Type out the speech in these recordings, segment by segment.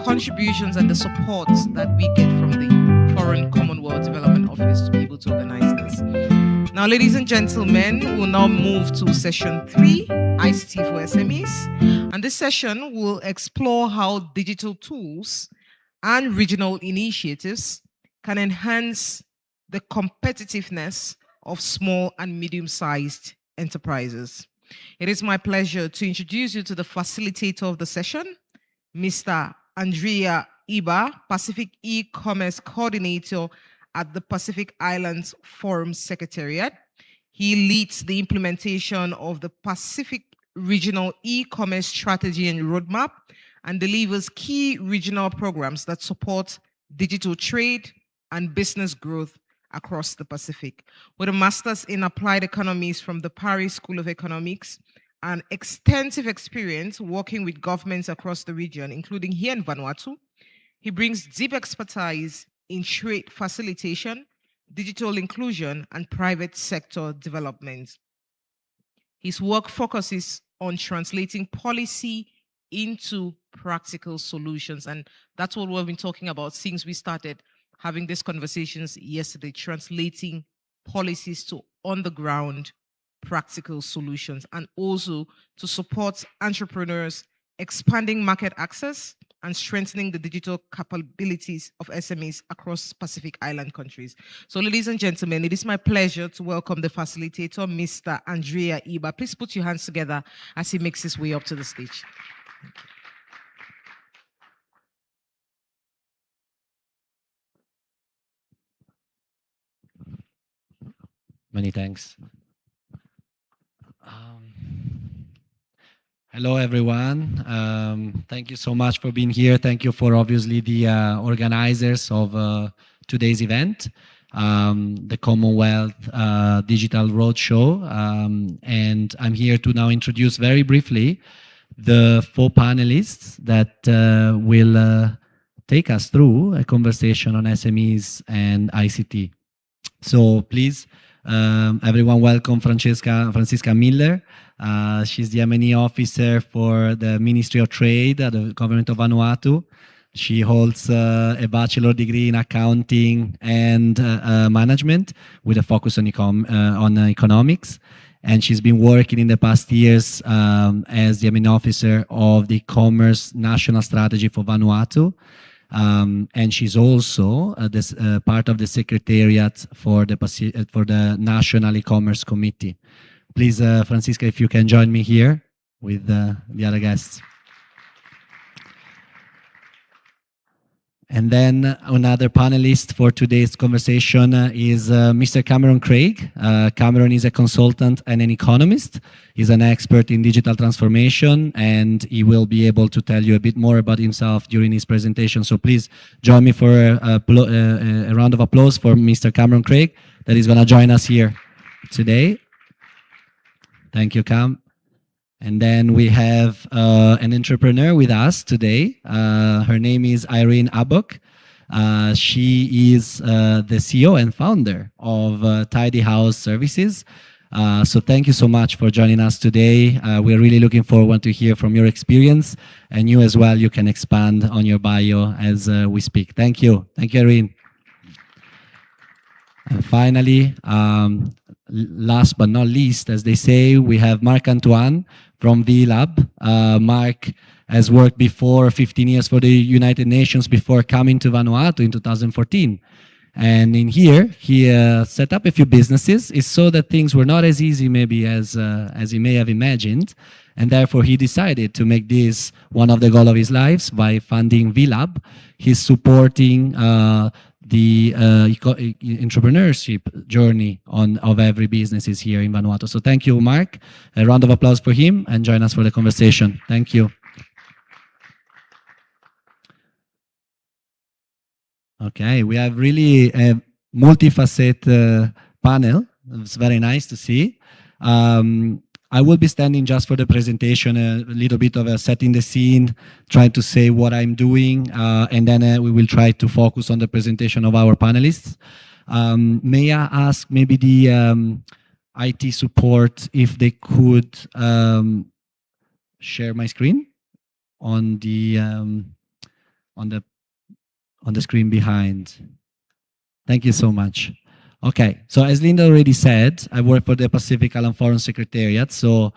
contributions and the support that we get from the Foreign Commonwealth Development Office to be able to organize this. Now, ladies and gentlemen, we'll now move to session 3, ICT for SMEs. And this session will explore how digital tools and regional initiatives can enhance the competitiveness of small and medium-sized enterprises. It is my pleasure to introduce you to the facilitator of the session, Mr. Andrea Iba, Pacific E-Commerce Coordinator at the Pacific Islands Forum Secretariat. He leads the implementation of the Pacific Regional E-Commerce Strategy and Roadmap and delivers key regional programs that support digital trade and business growth across the Pacific. With a master's in applied economics from the Paris School of Economics and extensive experience working with governments across the region, including here in Vanuatu, he brings deep expertise in trade facilitation, digital inclusion, and private sector development. His work focuses on translating policy into practical solutions, and that's what we've been talking about since we started having these conversations yesterday, translating policies to on-the-ground practical solutions, and also to support entrepreneurs, expanding market access, and strengthening the digital capabilities of SMEs across Pacific Island countries. So, ladies and gentlemen, it is my pleasure to welcome the facilitator, Mr. Andrea Iba. Please put your hands together as he makes his way up to the stage. Many thanks. Hello, everyone. Thank you so much for being here. Thank you for obviously the organizers of today's event, the Commonwealth Digital Roadshow. And I'm here to now introduce very briefly the 4 panelists that will take us through a conversation on SMEs and ICT. So please, everyone, welcome Francisca Miller. She's the M&E officer for the Ministry of Trade at the government of Vanuatu. She holds a bachelor degree in accounting and management with a focus on economics. And she's been working in the past years as the M&E officer of the Commerce National Strategy for Vanuatu. And she's also part of the Secretariat for the National E-Commerce Committee. Please, Francisca, if you can join me here with the other guests. And then another panelist for today's conversation is Mr. Cameron Craig. Cameron is a consultant and an economist. He's an expert in digital transformation, and he will be able to tell you a bit more about himself during his presentation. So please join me for a round of applause for Mr. Cameron Craig that is going to join us here today. Thank you, Cam. And then we have an entrepreneur with us today. Her name is Irene Abok. She is the CEO and founder of Tidy House Services. So thank you so much for joining us today. We're really looking forward to hear from your experience, and you as well, you can expand on your bio as we speak. Thank you. Thank you, Irene. And finally, last but not least, as they say, we have Marc Antoine from VLab. Marc has worked before 15 years for the United Nations before coming to Vanuatu in 2014. And in here, he set up a few businesses. He saw that things were not as easy maybe as he may have imagined. And therefore, he decided to make this one of the goals of his life by funding VLab. He's supporting the entrepreneurship journey of every business is here in Vanuatu. So thank you, Marc. A round of applause for him, and join us for the conversation. Thank you. Okay, we have really a multifaceted panel. It's very nice to see. I will be standing just for the presentation, a little bit of setting the scene, trying to say what I'm doing, and then we will try to focus on the presentation of our panelists. May I ask maybe the IT support if they could share my screen on the on the screen behind. Thank you so much. Okay, so as Linda already said, I work for the Pacific Island Forum Secretariat. So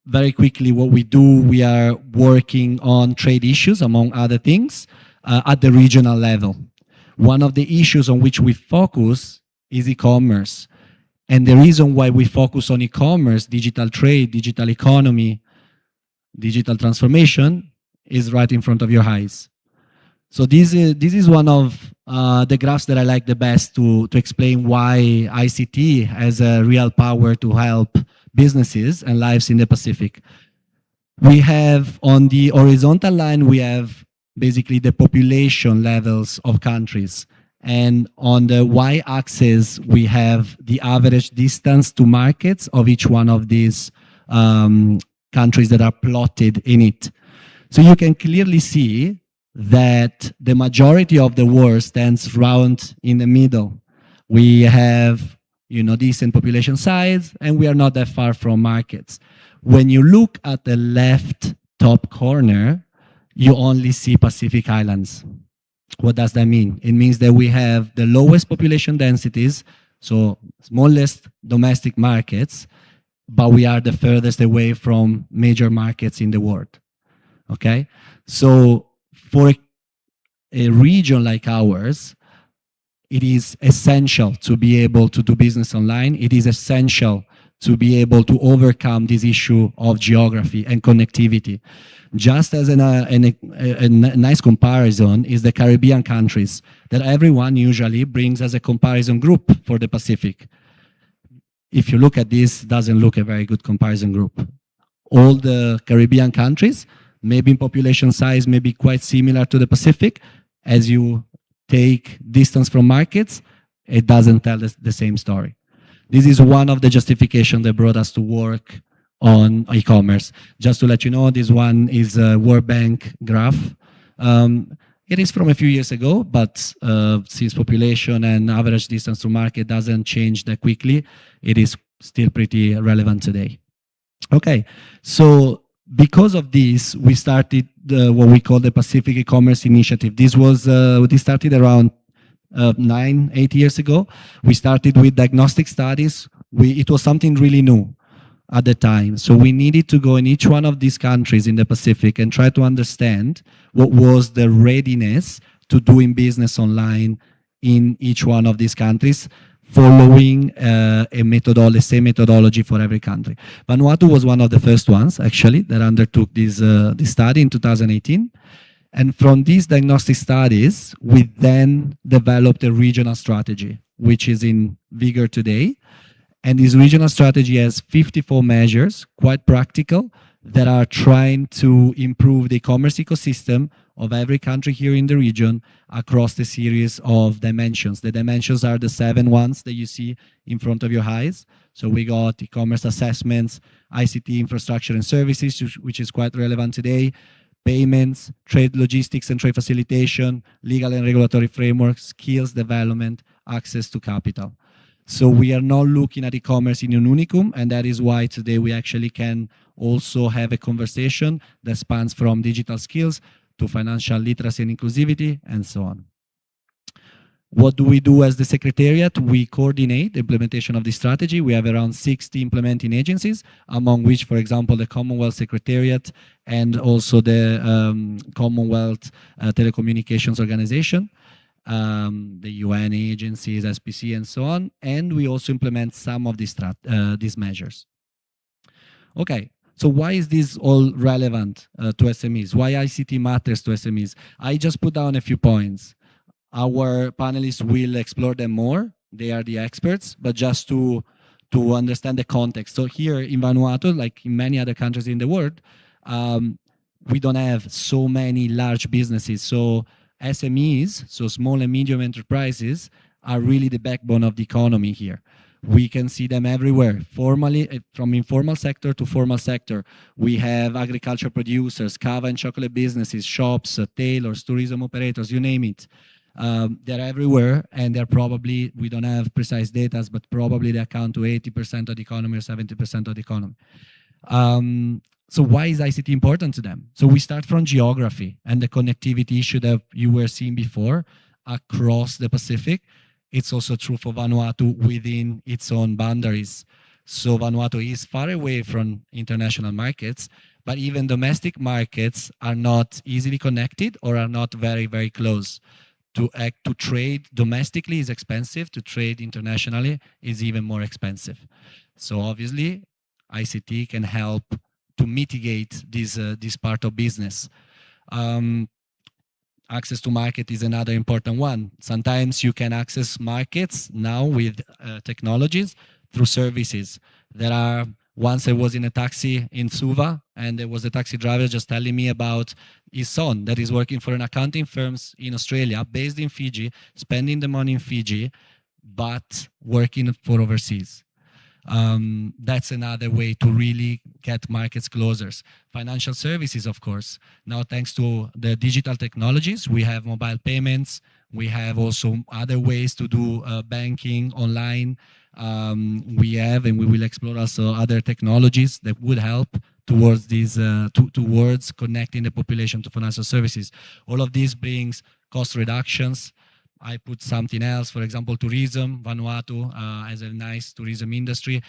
very quickly, what we do, we are working on trade issues, among other things, at the regional level. One of the issues on which we focus is e-commerce. And the reason why we focus on e-commerce, digital trade, digital economy, digital transformation is right in front of your eyes. So this is one of the graphs that I like the best to explain why ICT has a real power to help businesses and lives in the Pacific. We have on the horizontal line, we have basically the population levels of countries. And on the y-axis, we have the average distance to markets of each one of these countries that are plotted in it. So you can clearly see that the majority of the world stands round in the middle. We have, decent population size, and we are not that far from markets. When you look at the left top corner, you only see Pacific Islands. What does that mean? It means that we have the lowest population densities, so smallest domestic markets, but we are the furthest away from major markets in the world. Okay? So for a region like ours, it is essential to be able to do business online. It is essential to be able to overcome this issue of geography and connectivity. Just as a nice comparison is the Caribbean countries that everyone usually brings as a comparison group for the Pacific. If you look at this, it doesn't look a very good comparison group. All the Caribbean countries, maybe in population size, may be quite similar to the Pacific. As you take distance from markets, it doesn't tell the same story. This is one of the justifications that brought us to work on e-commerce. Just to let you know, this one is a World Bank graph. It is from a few years ago, but since population and average distance to market doesn't change that quickly, it is still pretty relevant today. Okay, so because of this, we started what we call the Pacific E-commerce Initiative. This started around 8 years ago. We started with diagnostic studies. It was something really new at the time. So we needed to go in each one of these countries in the Pacific and try to understand what was the readiness to doing business online in each one of these countries, following the same methodology for every country. Vanuatu was one of the first ones, actually, that undertook this study in 2018. And from these diagnostic studies, we then developed a regional strategy, which is in vigor today. And this regional strategy has 54 measures, quite practical, that are trying to improve the e-commerce ecosystem of every country here in the region across the series of dimensions. The dimensions are the 7 ones that you see in front of your eyes. So we got e-commerce assessments, ICT infrastructure and services, which is quite relevant today, payments, trade logistics and trade facilitation, legal and regulatory frameworks, skills development, access to capital. So we are not looking at e-commerce in an unicum, and that is why today we actually can also have a conversation that spans from digital skills to financial literacy and inclusivity, and so on. What do we do as the Secretariat? We coordinate the implementation of this strategy. We have around 60 implementing agencies, among which, for example, the Commonwealth Secretariat and also the Commonwealth Telecommunications Organization, the UN agencies, SPC, and so on. And we also implement some of these measures. Okay. So why is this all relevant to SMEs? Why ICT matters to SMEs? I just put down a few points. Our panelists will explore them more. They are the experts, but just to understand the context. So here in Vanuatu, like in many other countries in the world, we don't have so many large businesses. So SMEs, so small and medium enterprises, are really the backbone of the economy here. We can see them everywhere, formally, from informal sector to formal sector. We have agriculture producers, kava and chocolate businesses, shops, tailors, tourism operators, you name it. They're everywhere, and they're probably, we don't have precise data, but probably they account to 80% of the economy or 70% of the economy. So why is ICT important to them? So we start from geography and the connectivity issue that you were seeing before across the Pacific. It's also true for Vanuatu within its own boundaries. So Vanuatu is far away from international markets, but even domestic markets are not easily connected or are not very, very close. To trade domestically is expensive, to trade internationally is even more expensive. So obviously, ICT can help to mitigate this part of business. Access to market is another important one. Sometimes you can access markets now with technologies through services. Once I was in a taxi in Suva, and there was a taxi driver just telling me about his son that is working for an accounting firm in Australia, based in Fiji, spending the money in Fiji, but working for overseas. That's another way to really get markets closer. Financial services, of course. Now, thanks to the digital technologies, we have mobile payments. We have also other ways to do banking online. We have, and we will explore also other technologies that would help towards these, towards connecting the population to financial services. All of this brings cost reductions. I put something else, for example, tourism. Vanuatu has a nice tourism industry.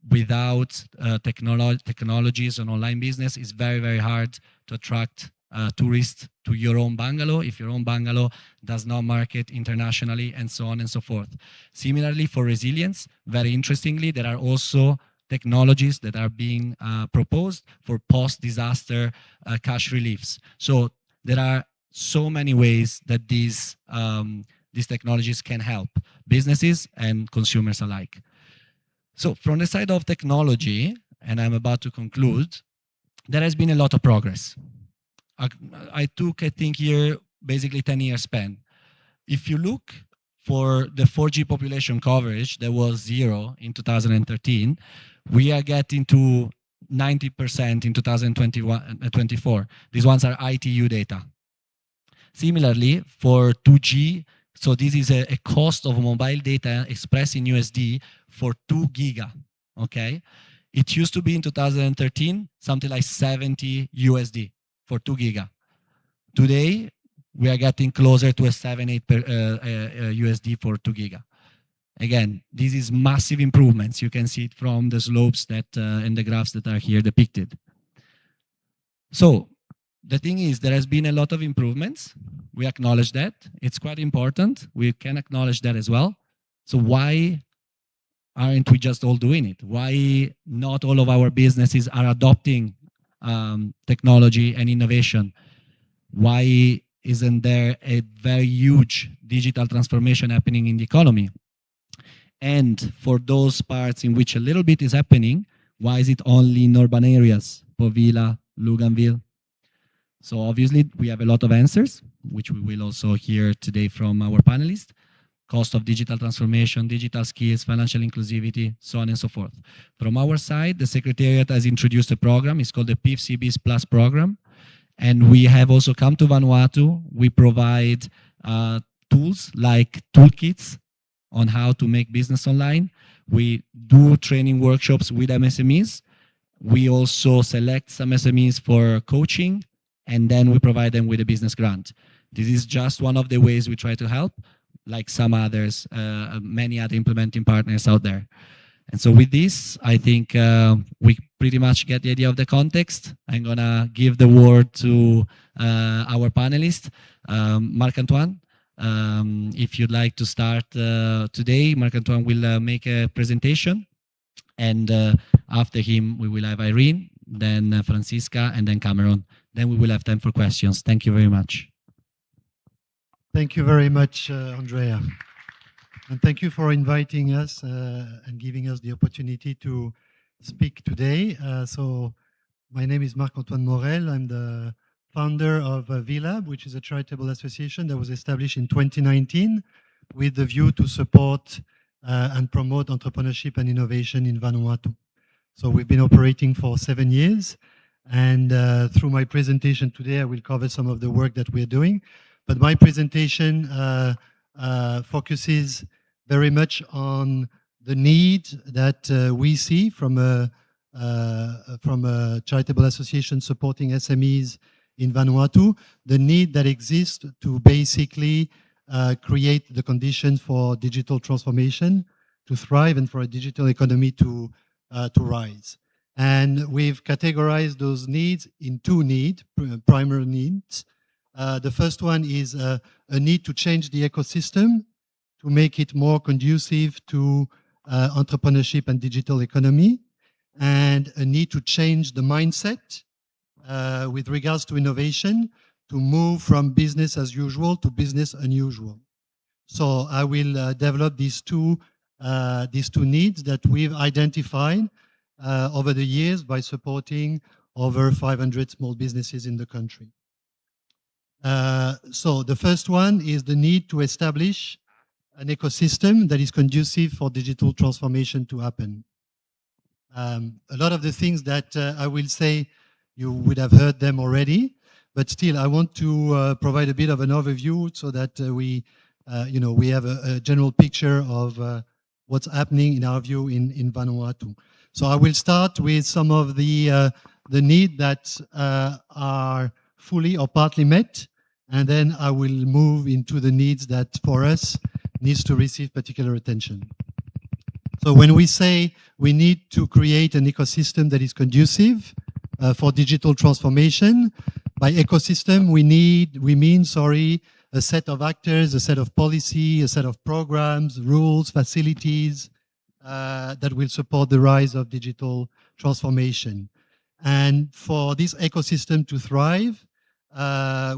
Without technologies and online business, it's very, very hard to attract tourists to your own bungalow if your own bungalow does not market internationally, and so on and so forth. Similarly, for resilience, very interestingly, there are also technologies that are being proposed for post-disaster cash reliefs. So there are so many ways that these technologies can help businesses and consumers alike. So from the side of technology, and I'm about to conclude, there has been a lot of progress. I took, I think here, basically 10-year span. If you look for the 4G population coverage, that was 0 in 2013, we are getting to 90% in 2024. These ones are ITU data. Similarly, for 2G, so this is a cost of mobile data expressed in USD for 2 giga, okay? It used to be in 2013, something like 70 USD for 2 giga. Today, we are getting closer to a 7-8 USD for 2 giga. Again, this is massive improvements. You can see it from the slopes that and the graphs that are here depicted. So the thing is, there has been a lot of improvements. We acknowledge that. It's quite important. We can acknowledge that as well. So why aren't we just all doing it? Why not all of our businesses are adopting technology and innovation? Why isn't there a very huge digital transformation happening in the economy? And for those parts in which a little bit is happening, why is it only in urban areas, Povila, Luganville? So obviously, we have a lot of answers, which we will also hear today from our panelists. Cost of digital transformation, digital skills, financial inclusivity, so on and so forth. From our side, the Secretariat has introduced a program. It's called the PIF-CBIS Plus program. And we have also come to Vanuatu. We provide tools like toolkits on how to make business online. We do training workshops with MSMEs. We also select some SMEs for coaching, and then we provide them with a business grant. This is just one of the ways we try to help, like some others, many other implementing partners out there. And so with this, I think we pretty much get the idea of the context. I'm gonna give the word to our panelist, Marc-Antoine. If you'd like to start today, Marc-Antoine will make a presentation. And after him, we will have Irene, then Francisca, and then Cameron. Then we will have time for questions. Thank you very much. Thank you very much, Andrea. And thank you for inviting us and giving us the opportunity to speak today. So my name is Marc-Antoine Morel. I'm the founder of VLab, which is a charitable association that was established in 2019 with the view to support and promote entrepreneurship and innovation in Vanuatu. So we've been operating for 7 years. And through my presentation today, I will cover some of the work that we're doing. But my presentation focuses very much on the need that we see from a from a charitable association supporting SMEs in Vanuatu, the need that exists to basically create the conditions for digital transformation to thrive and for a digital economy to rise. And we've categorized those needs in two needs, primary needs. The first one is a need to change the ecosystem to make it more conducive to entrepreneurship and digital economy, and a need to change the mindset with regards to innovation to move from business as usual to business unusual. So I will develop these two needs that we've identified over the years by supporting over 500 small businesses in the country. So the first one is the need to establish an ecosystem that is conducive for digital transformation to happen. A lot of the things that I will say, you would have heard them already, but still I want to provide a bit of an overview so that we have a general picture of what's happening in our view in Vanuatu. So I will start with some of the needs that are fully or partly met, and then I will move into the needs that for us needs to receive particular attention. So when we say we need to create an ecosystem that is conducive for digital transformation, by ecosystem we mean a set of actors, a set of policy, a set of programs, rules, facilities that will support the rise of digital transformation. And for this ecosystem to thrive,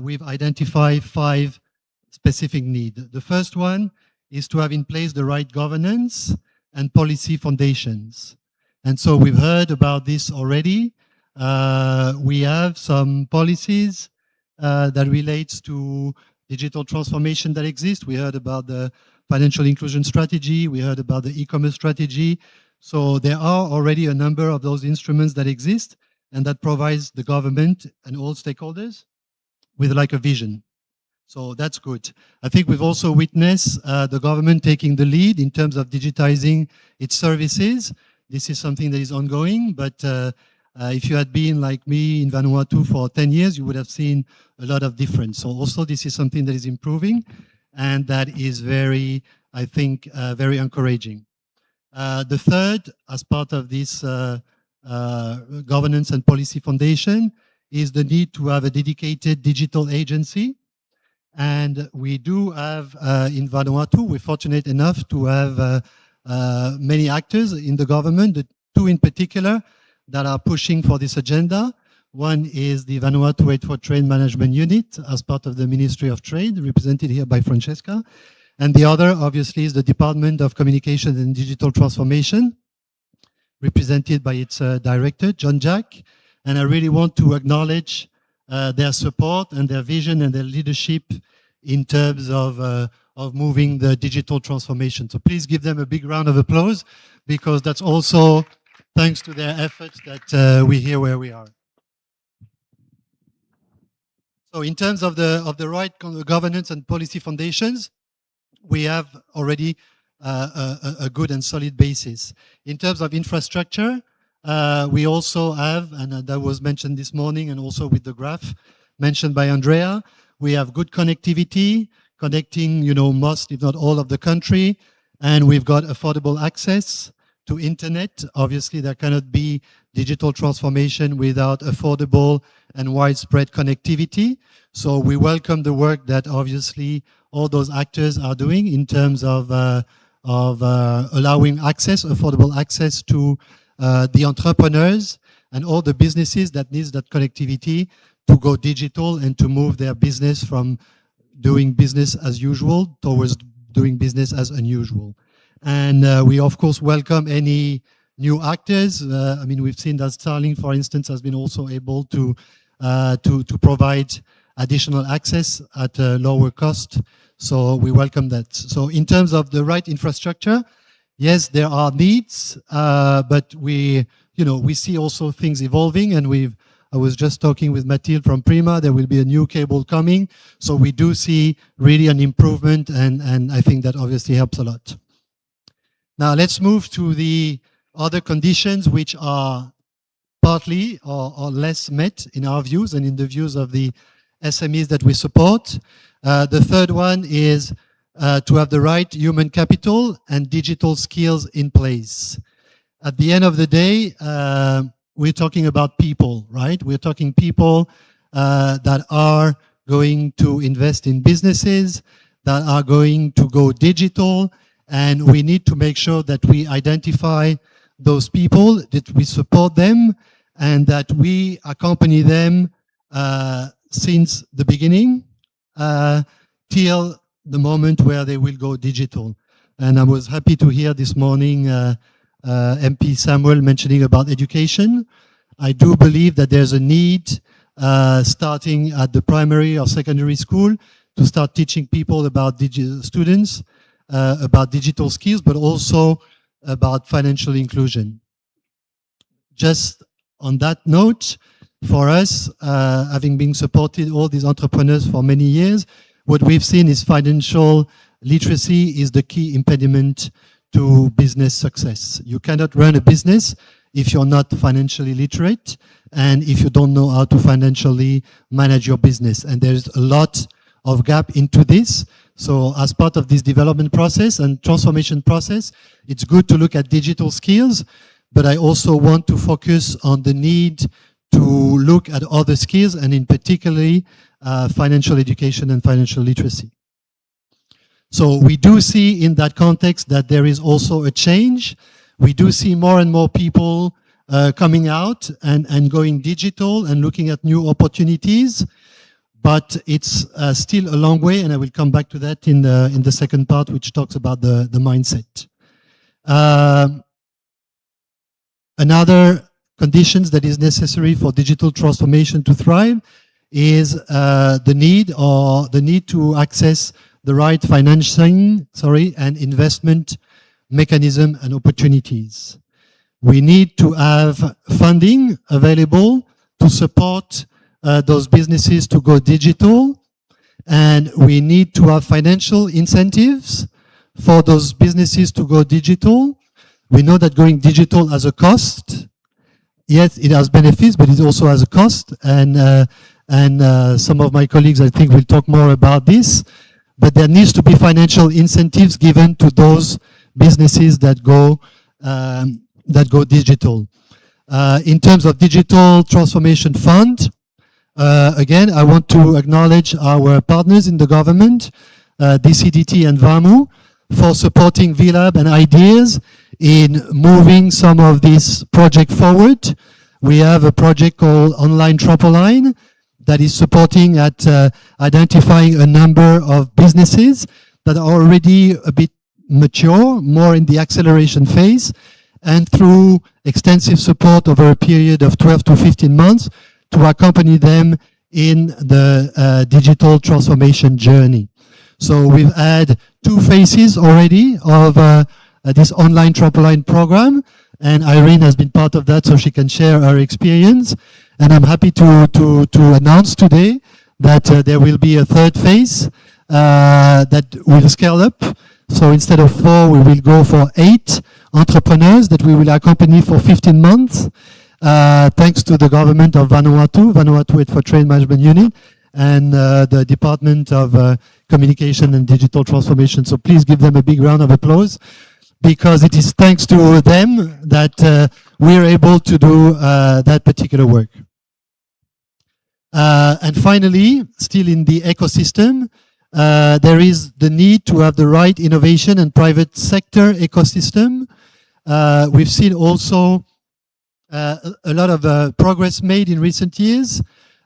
we've identified 5 specific needs. The first one is to have in place the right governance and policy foundations. And so we've heard about this already. We have some policies that relates to digital transformation that exist. We heard about the financial inclusion strategy. We heard about the e-commerce strategy. So there are already a number of those instruments that exist and that provides the government and all stakeholders with like a vision. So that's good. I think we've also witnessed the government taking the lead in terms of digitizing its services. This is something that is ongoing, but if you had been like me in Vanuatu for 10 years, you would have seen a lot of difference. So also this is something that is improving and that is very, I think, very encouraging. The third, as part of this governance and policy foundation, is the need to have a dedicated digital agency. And we do have in Vanuatu, we're fortunate enough to have many actors in the government, the 2 in particular that are pushing for this agenda. One is the Vanuatu Aid for Trade Management Unit as part of the Ministry of Trade, represented here by Francesca. And the other, obviously, is the Department of Communications and Digital Transformation, represented by its director, John Jack. And I really want to acknowledge their support and their vision and their leadership in terms of moving the digital transformation. So please give them a big round of applause, because that's also thanks to their efforts that we're here where we are. So in terms of the right governance and policy foundations, we have already a good and solid basis. In terms of infrastructure, we also have, and that was mentioned this morning and also with the graph mentioned by Andrea, we have good connectivity, connecting, most, if not all of the country, and we've got affordable access to internet. Obviously, there cannot be digital transformation without affordable and widespread connectivity. So we welcome the work that obviously all those actors are doing in terms of allowing access, affordable access to the entrepreneurs and all the businesses that needs that connectivity to go digital and to move their business from doing business as usual towards doing business as unusual. And we, of course, welcome any new actors. I mean, we've seen that Starlink, for instance, has been also able to provide additional access at a lower cost. So we welcome that. So in terms of the right infrastructure, yes, there are needs, but we see also things evolving, and I was just talking with Mathilde from Prima. There will be a new cable coming. So we do see really an improvement, and I think that obviously helps a lot. Now let's move to the other conditions which are partly or less met in our views and in the views of the SMEs that we support. The third one is to have the right human capital and digital skills in place. At the end of the day, we're talking about people, right? We're talking people that are going to invest in businesses, that are going to go digital, and we need to make sure that we identify those people, that we support them, and that we accompany them since the beginning till the moment where they will go digital. And I was happy to hear this morning MP Samuel mentioning about education. I do believe that there's a need starting at the primary or secondary school to start teaching people about students about digital skills, but also about financial inclusion. Just on that note, for us, having been supported all these entrepreneurs for many years, what we've seen is financial literacy is the key impediment to business success. You cannot run a business if you're not financially literate and if you don't know how to financially manage your business. And there's a lot of gap into this. So as part of this development process and transformation process, it's good to look at digital skills, but I also want to focus on the need to look at other skills and in particularly financial education and financial literacy. So we do see in that context that there is also a change. We do see more and more people coming out and going digital and looking at new opportunities, but it's still a long way, and I will come back to that in the second part, which talks about the mindset. Another conditions that is necessary for digital transformation to thrive is the need to access the right financing, and investment mechanism and opportunities. We need to have funding available to support those businesses to go digital, and we need to have financial incentives for those businesses to go digital. We know that going digital has a cost. Yes, it has benefits, but it also has a cost, and some of my colleagues, I think, will talk more about this. But there needs to be financial incentives given to those businesses that go digital. In terms of digital transformation fund, again, I want to acknowledge our partners in the government, DCDT and VAMU, for supporting VLab and ideas in moving some of this project forward. We have a project called Online Trampoline that is supporting at identifying a number of businesses that are already a bit mature, more in the acceleration phase, and through extensive support over a period of 12 to 15 months to accompany them in the digital transformation journey. So we've had 2 phases already of this Online Trampoline program, and Irene has been part of that, so she can share her experience. And I'm happy to announce today that there will be a 3rd phase that will scale up. So instead of 4, we will go for 8 entrepreneurs that we will accompany for 15 months, thanks to the government of Vanuatu for Trade Management Unit, and the Department of Communication and Digital Transformation. So please give them a big round of applause, because it is thanks to them that we're able to do that particular work. And finally, still in the ecosystem, there is the need to have the right innovation and private sector ecosystem. We've seen also a lot of progress made in recent years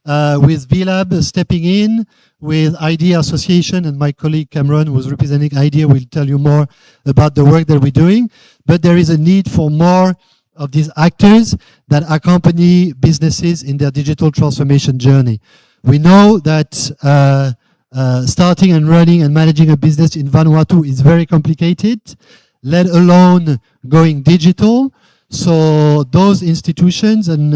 with VLab stepping in, with IDEA Association, and my colleague Cameron, who was representing IDEA, will tell you more about the work that we're doing. But there is a need for more of these actors that accompany businesses in their digital transformation journey. We know that starting and running and managing a business in Vanuatu is very complicated, let alone going digital. So those institutions and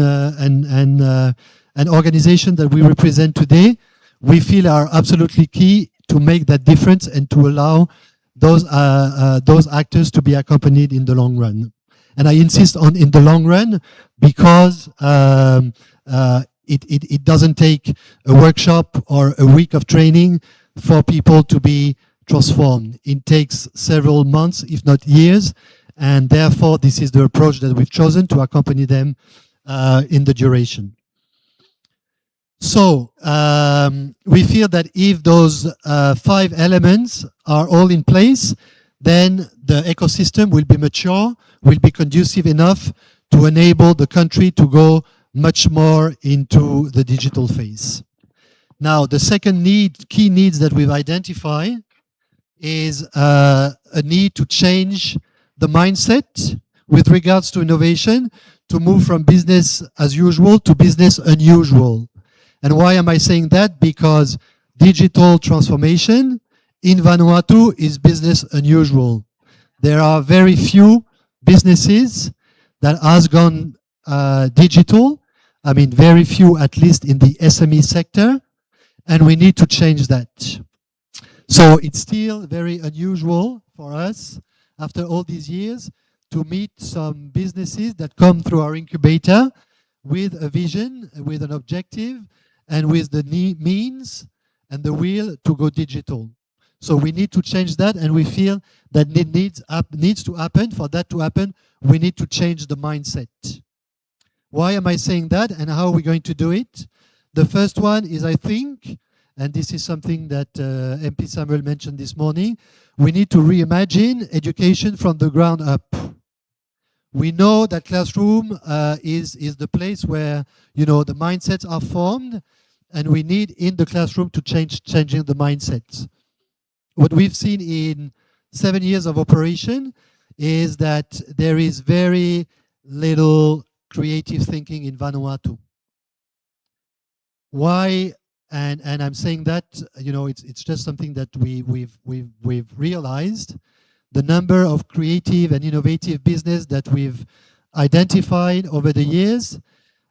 organizations that we represent today, we feel are absolutely key to make that difference and to allow those actors to be accompanied in the long run. And I insist on in the long run because it doesn't take a workshop or a week of training for people to be transformed. It takes several months, if not years, and therefore this is the approach that we've chosen to accompany them in the duration. So we feel that if those 5 elements are all in place, then the ecosystem will be mature, will be conducive enough to enable the country to go much more into the digital phase. Now, the second key needs that we've identified is a need to change the mindset with regards to innovation, to move from business as usual to business unusual. And why am I saying that? Because digital transformation in Vanuatu is business unusual. There are very few businesses that has gone digital. I mean, very few, at least in the SME sector, and we need to change that. So it's still very unusual for us, after all these years, to meet some businesses that come through our incubator with a vision, with an objective, and with the means and the will to go digital. So we need to change that, and we feel that it needs to happen. For that to happen, we need to change the mindset. Why am I saying that, and how are we going to do it? The first one is, I think, and this is something that MP Samuel mentioned this morning, we need to reimagine education from the ground up. We know that classroom is the place where, you know, the mindsets are formed, and we need in the classroom to changing the mindsets. What we've seen in 7 years of operation is that there is very little creative thinking in Vanuatu. Why? And I'm saying that, you know, it's just something that we've realized. The number of creative and innovative business that we've identified over the years,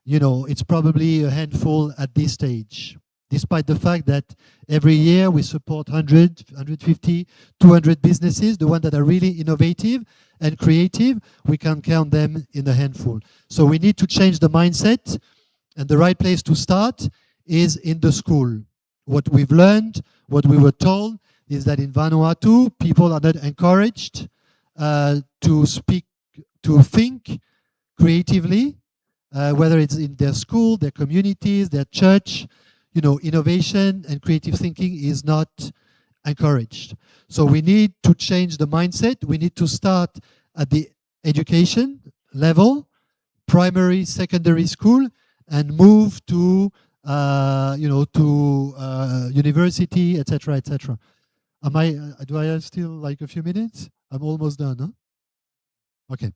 you know, it's probably a handful at this stage, despite the fact that every year we support 100, 150, 200 businesses, the ones that are really innovative and creative, we can count them in a handful. So we need to change the mindset, and the right place to start is in the school. What we've learned, what we were told, is that in Vanuatu, people are not encouraged to think creatively, whether it's in their school, their communities, their church. You know, innovation and creative thinking is not encouraged. So we need to change the mindset. We need to start at the education level, primary, secondary school, and move to university, etc., etc. Do I have still like a few minutes? I'm almost done, huh? Okay.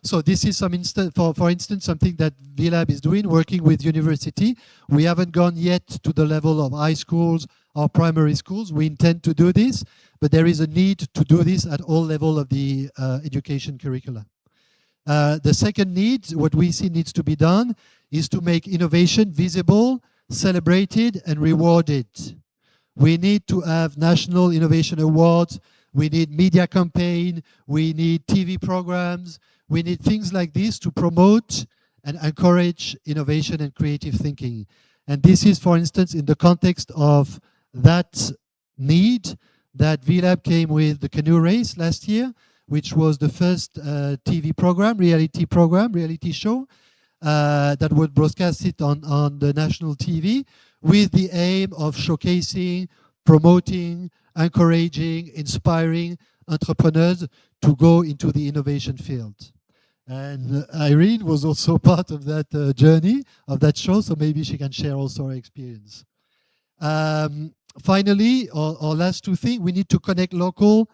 So this is some for instance, something that VLab is doing, working with university. We haven't gone yet to the level of high schools or primary schools. We intend to do this, but there is a need to do this at all levels of the education curricula. The second need, what we see needs to be done, is to make innovation visible, celebrated, and rewarded. We need to have national innovation awards. We need media campaign. We need TV programs. We need things like this to promote and encourage innovation and creative thinking. And this is, for instance, in the context of that need that VLab came with the canoe race last year, which was the first TV program, reality show, that was broadcasted on the national TV, with the aim of showcasing, promoting, encouraging, inspiring entrepreneurs to go into the innovation field. And Irene was also part of that journey, of that show, so maybe she can share also her experience. Finally, our last two things, we need to connect local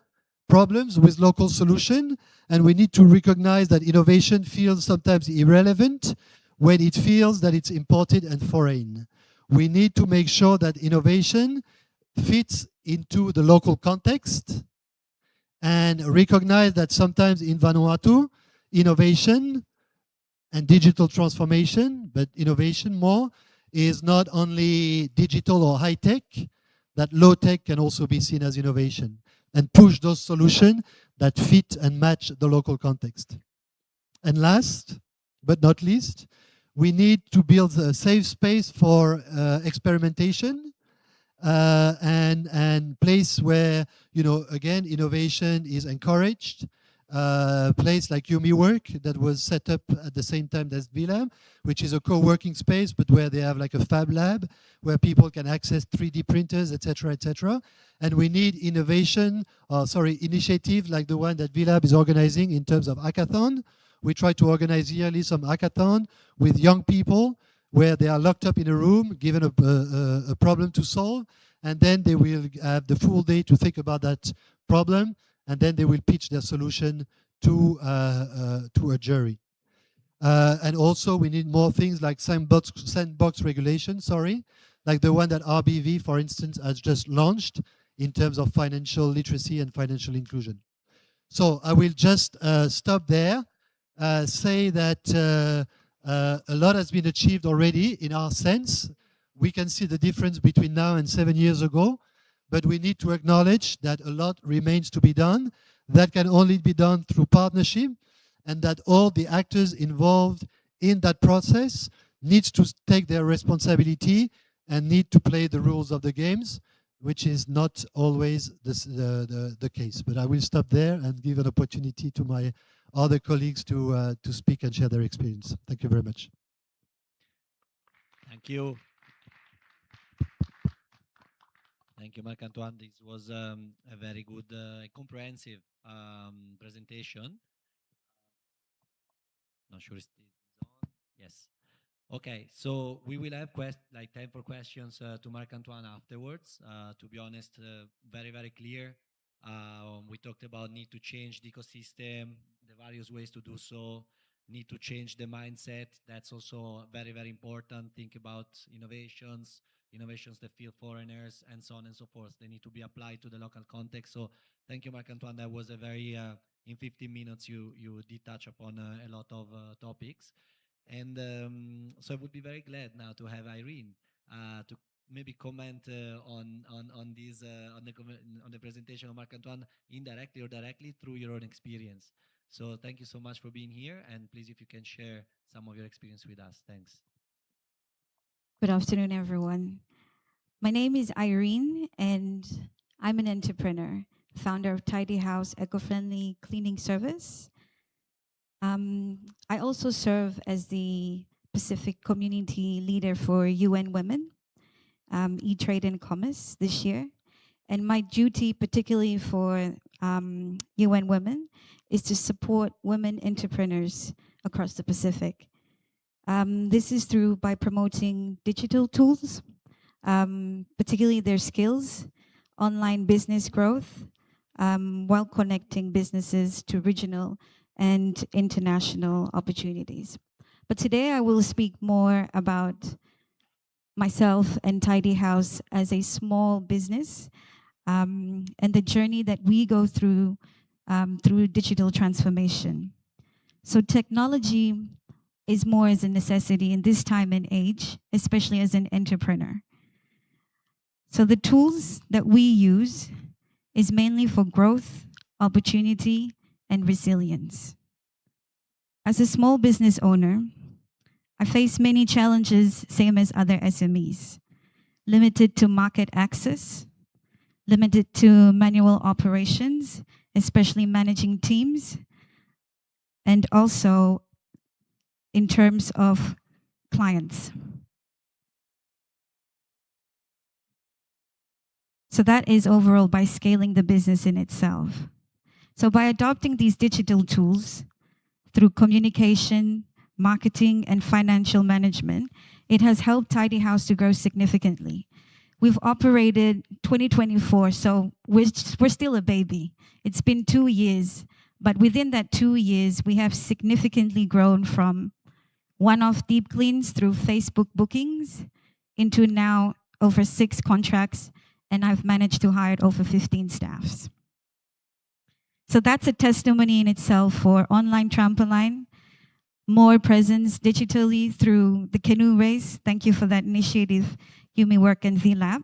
problems with local solution, and we need to recognize that innovation feels sometimes irrelevant when it feels that it's imported and foreign. We need to make sure that innovation fits into the local context and recognize that sometimes in Vanuatu, innovation and digital transformation, but innovation more, is not only digital or high-tech, that low-tech can also be seen as innovation, and push those solutions that fit and match the local context. And last but not least, we need to build a safe space for experimentation and place where, again, innovation is encouraged. Place like UmiWork that was set up at the same time as VLab, which is a co-working space, but where they have like a fab lab where people can access 3D printers, etc., etc. And we need initiative like the one that VLab is organizing in terms of hackathon. We try to organize yearly some hackathon with young people where they are locked up in a room, given a problem to solve, and then they will have the full day to think about that problem, and then they will pitch their solution to a jury. And also we need more things like sandbox regulation, like the one that RBV, for instance, has just launched in terms of financial literacy and financial inclusion. So I will just stop there, say that a lot has been achieved already in our sense. We can see the difference between now and 7 years ago, but we need to acknowledge that a lot remains to be done. That can only be done through partnership, and that all the actors involved in that process needs to take their responsibility and need to play the rules of the games, which is not always the case. But I will stop there and give an opportunity to my other colleagues to speak and share their experience. Thank you very much. Thank you. Thank you, Marc-Antoine. This was a very good, comprehensive presentation. Not sure it's on. Yes. Okay, so we will have time for questions to Marc-Antoine afterwards. To be honest, very, very clear. We talked about need to change the ecosystem, the various ways to do so, need to change the mindset. That's also very, very important. Think about innovations that feel foreigners, and so on and so forth. They need to be applied to the local context. So thank you, Marc-Antoine. That was a very, in 15 minutes, you did touch upon a lot of topics. And so I would be very glad now to have Irene to maybe comment on the presentation of Marc-Antoine indirectly or directly through your own experience. So thank you so much for being here, and please, if you can share some of your experience with us. Thanks. Good afternoon, everyone. My name is Irene, and I'm an entrepreneur, founder of Tidy House Eco-Friendly Cleaning Service. I also serve as the Pacific Community Leader for UN Women, E-Trade and Commerce this year. And my duty, particularly for UN Women, is to support women entrepreneurs across the Pacific. This is by promoting digital tools, particularly their skills, online business growth, while connecting businesses to regional and international opportunities. But today I will speak more about myself and Tidy House as a small business, and the journey that we go through digital transformation. So technology is more as a necessity in this time and age, especially as an entrepreneur. So the tools that we use is mainly for growth, opportunity, and resilience. As a small business owner, I face many challenges, same as other SMEs. Limited to market access, limited to manual operations, especially managing teams, and also in terms of clients. So that is overall by scaling the business in itself. So by adopting these digital tools through communication, marketing, and financial management, it has helped Tidy House to grow significantly. We've operated 2024, so we're still a baby. It's been 2 years, but within that 2 years, we have significantly grown from one-off deep cleans through Facebook bookings into now over 6 contracts, and I've managed to hire over 15 staffs. So that's a testimony in itself for online trampoline, more presence digitally through the canoe race. Thank you for that initiative, UmiWork and VLab.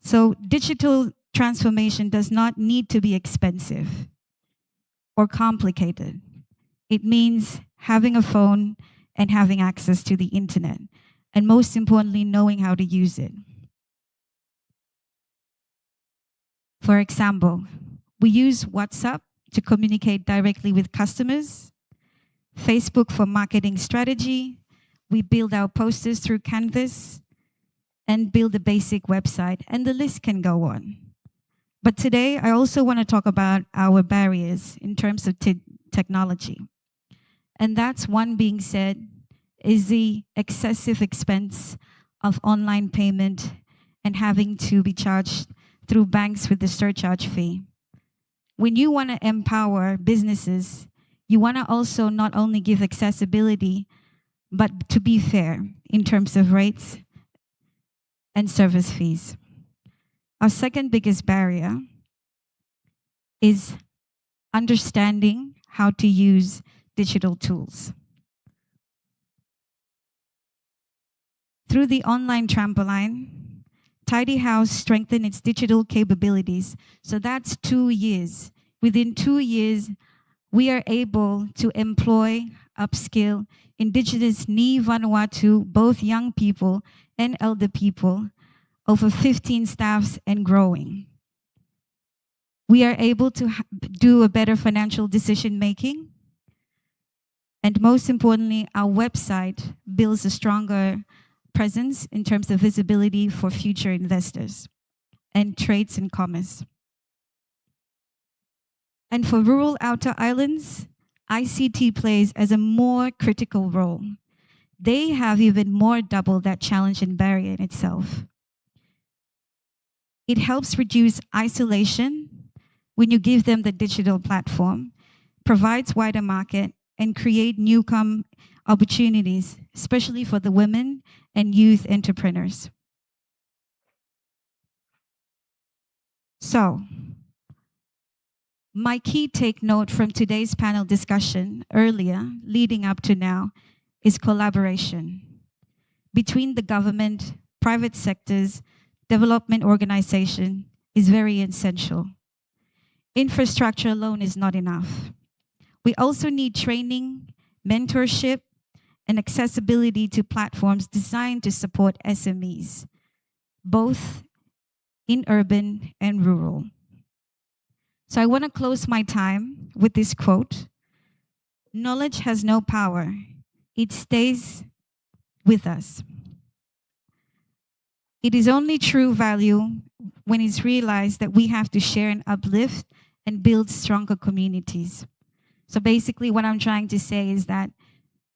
So digital transformation does not need to be expensive. or complicated. It means having a phone and having access to the internet, and most importantly, knowing how to use it. For example, we use WhatsApp to communicate directly with customers, Facebook for marketing strategy, we build our posters through Canvas, and build a basic website, and the list can go on. But today, I also want to talk about our barriers in terms of technology. And that's one being said is the excessive expense of online payment and having to be charged through banks with the surcharge fee. When you want to empower businesses, you want to also not only give accessibility, but to be fair in terms of rates and service fees. Our second biggest barrier is understanding how to use digital tools. Through the online trampoline, Tidy House strengthened its digital capabilities. So that's 2 years. Within 2 years, we are able to employ, upskill Indigenous Ni Vanuatu, both young people and elder people, over 15 staffs and growing. We are able to do a better financial decision making. And most importantly, our website builds a stronger presence in terms of visibility for future investors and trades and commerce. And for rural outer islands, ICT plays as a more critical role. They have even more double that challenge and barrier in itself. It helps reduce isolation when you give them the digital platform, provides wider market, and create new opportunities, especially for the women and youth entrepreneurs. So, my key take note from today's panel discussion earlier, leading up to now, is collaboration between the government, private sectors, development organization is very essential. Infrastructure alone is not enough. We also need training, mentorship, and accessibility to platforms designed to support SMEs, both in urban and rural. So I want to close my time with this quote. Knowledge has no power. It stays with us. It is only true value when it's realized that we have to share and uplift and build stronger communities. So basically what I'm trying to say is that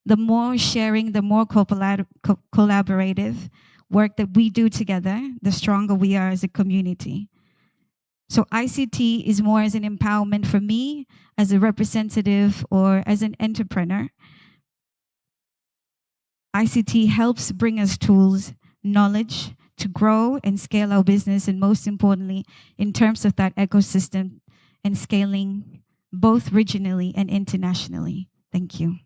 the more sharing, the more collaborative work that we do together, the stronger we are as a community. So ICT is more as an empowerment for me as a representative or as an entrepreneur. ICT helps bring us tools, knowledge to grow and scale our business, and most importantly, in terms of that ecosystem and scaling both regionally and internationally. Thank you.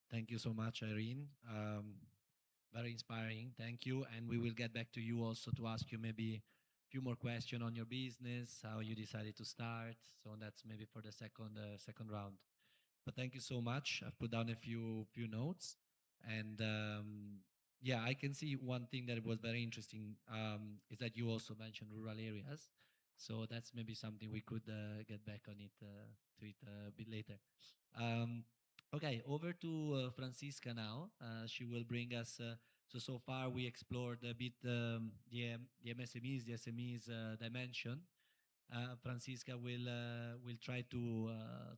Thank you so much, Irene. Very inspiring. Thank you. And we will get back to you also to ask you maybe a few more questions on your business, how you decided to start. So that's maybe for the second round. But thank you so much. I've put down a few notes, and yeah, I can see one thing that was very interesting is that you also mentioned rural areas. So that's maybe something we could get back on it to it a bit later. Okay, over to Francisca now. She will bring us. So far we explored a bit the MSMEs, the SMEs dimension. Francisca will try to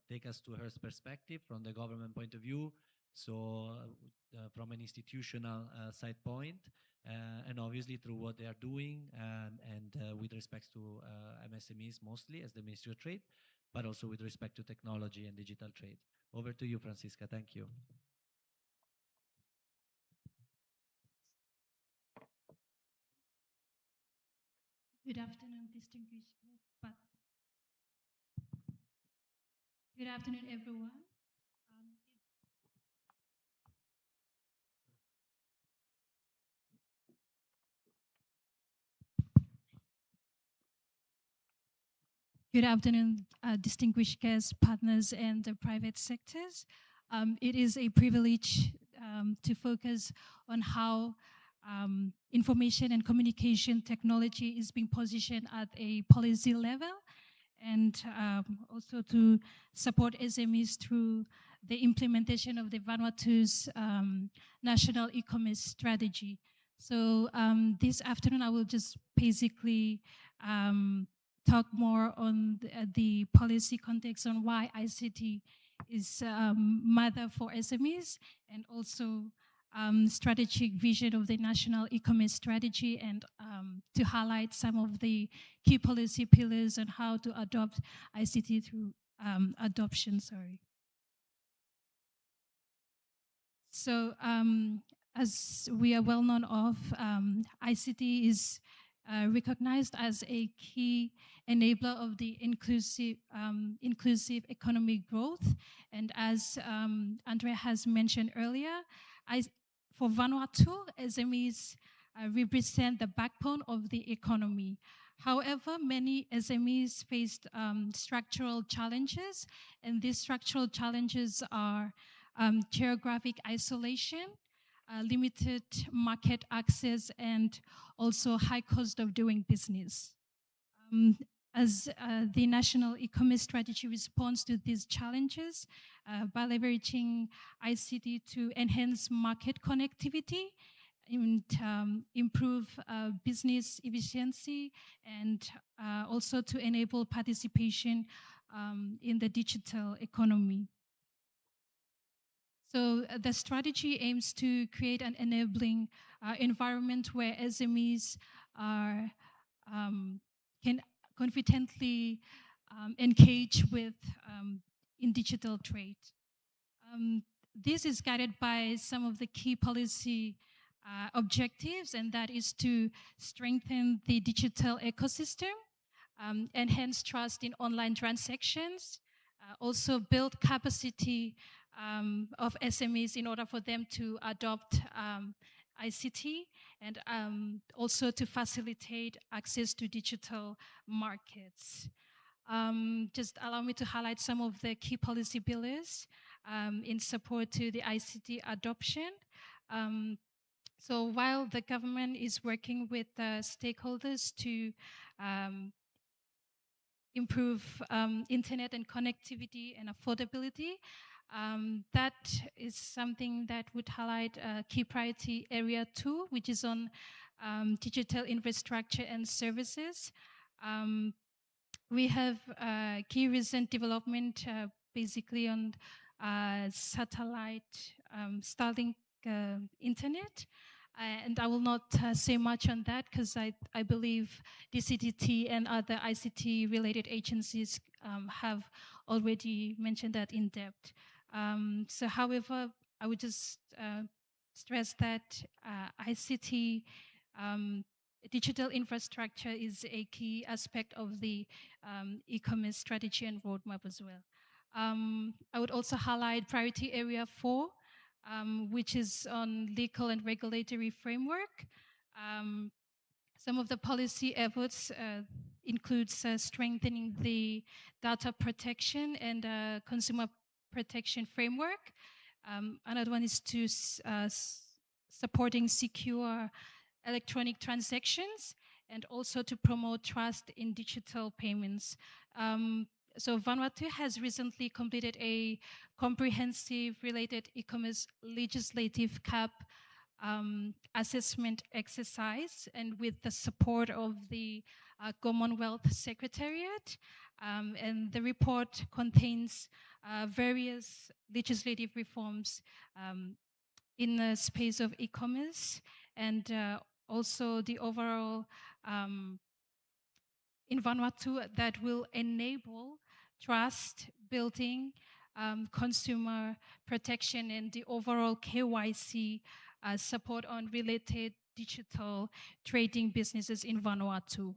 take us to her perspective from the government point of view, so from an institutional side point, and obviously through what they are doing and with respect to MSMEs mostly as the Ministry of Trade, but also with respect to technology and digital trade. Over to you, Francisca. Thank you. Good afternoon, distinguished. Good afternoon, everyone. Good afternoon, distinguished guests, partners, and the private sectors. It is a privilege to focus on how information and communication technology is being positioned at a policy level, and also to support SMEs through the implementation of the Vanuatu's national e-commerce strategy. So this afternoon, I will just basically talk more on the policy context on why ICT is mother for SMEs, and also strategic vision of the national e-commerce strategy, and to highlight some of the key policy pillars on how to adopt ICT through adoption. So as we are well known of, ICT is recognized as a key enabler of the inclusive economic growth. And as Andrea has mentioned earlier, for Vanuatu, SMEs represent the backbone of the economy. However, many SMEs faced structural challenges, and these structural challenges are geographic isolation, limited market access, and also high cost of doing business. As the national e-commerce strategy responds to these challenges by leveraging ICT to enhance market connectivity and improve business efficiency, and also to enable participation in the digital economy. So the strategy aims to create an enabling environment where SMEs are, can confidently engage with in digital trade. This is guided by some of the key policy objectives, and that is to strengthen the digital ecosystem, enhance trust in online transactions, also build capacity of SMEs in order for them to adopt ICT, and also to facilitate access to digital markets. Just allow me to highlight some of the key policy pillars in support to the ICT adoption. So while the government is working with stakeholders to improve internet and connectivity and affordability, that is something that would highlight key priority area 2, which is on digital infrastructure and services. We have key recent development basically on satellite Starlink internet. And I will not say much on that, because I believe DCTT and other ICT related agencies have already mentioned that in depth. So however, I would just stress that ICT digital infrastructure is a key aspect of the e-commerce strategy and roadmap as well. I would also highlight priority area 4, which is on legal and regulatory framework. Some of the policy efforts includes strengthening the data protection and consumer protection framework. Another one is to supporting secure electronic transactions, and also to promote trust in digital payments. So Vanuatu has recently completed a comprehensive related e-commerce legislative cap assessment exercise, and with the support of the Commonwealth Secretariat. And the report contains various legislative reforms in the space of e-commerce, and also the overall in Vanuatu that will enable trust building, consumer protection, and the overall KYC support on related digital trading businesses in Vanuatu.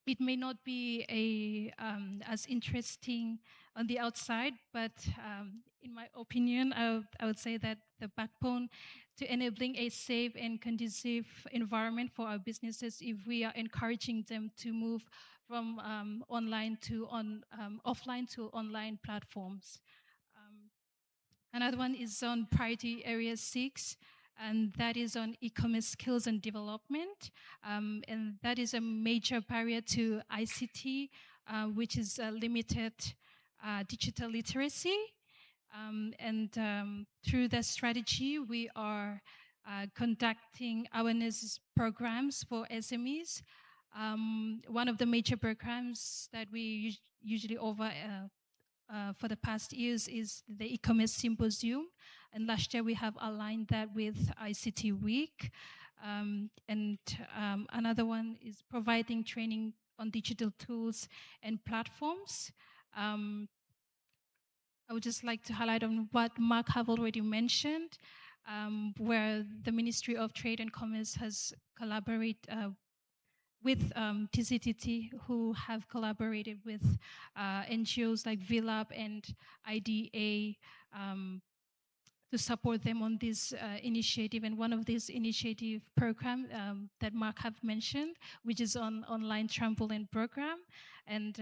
it may not be as interesting on the outside, but in my opinion, I would say that the backbone to enabling a safe and conducive environment for our businesses, if we are encouraging them to move from offline to online platforms. Another one is on priority area 6, and that is on e-commerce skills and development. And that is a major barrier to ICT, which is limited digital literacy. Through that strategy, we are conducting awareness programs for SMEs. One of the major programs that we usually offer for the past years is the e-commerce symposium, and last year we have aligned that with ICT week. Another one is providing training on digital tools and platforms. I would just like to highlight on what Mark have already mentioned, where the Ministry of Trade and Commerce has collaborated with TCTT, who have collaborated with NGOs like VLAB and IDA to support them on this initiative. And one of these initiative program that Mark have mentioned, which is on online trampoline program. And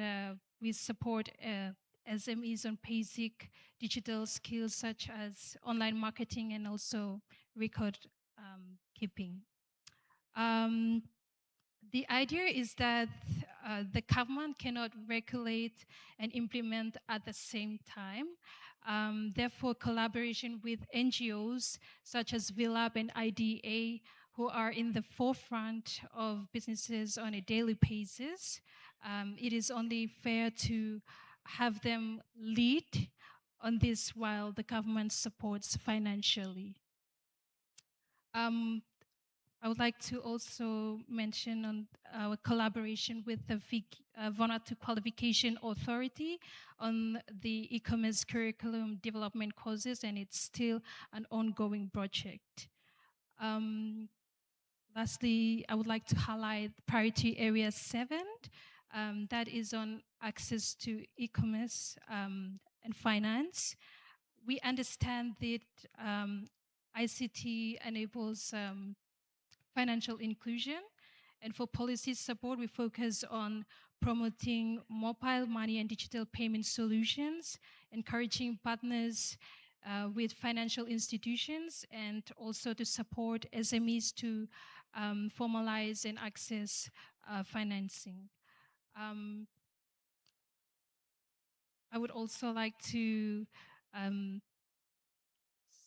we support SMEs on basic digital skills such as online marketing and also record keeping. The idea is that the government cannot regulate and implement at the same time. Therefore, collaboration with NGOs such as VLAB and IDA, who are in the forefront of businesses on a daily basis, it is only fair to have them lead on this while the government supports financially. I would like to also mention on our collaboration with the Vanuatu Qualification Authority on the e-commerce curriculum development courses, and it's still an ongoing project. Lastly, I would like to highlight priority area 7, that is on access to e-commerce and finance. We understand that ICT enables financial inclusion. And for policy support, we focus on promoting mobile money and digital payment solutions, encouraging partners with financial institutions, and also to support SMEs to formalize and access financing. I would also like to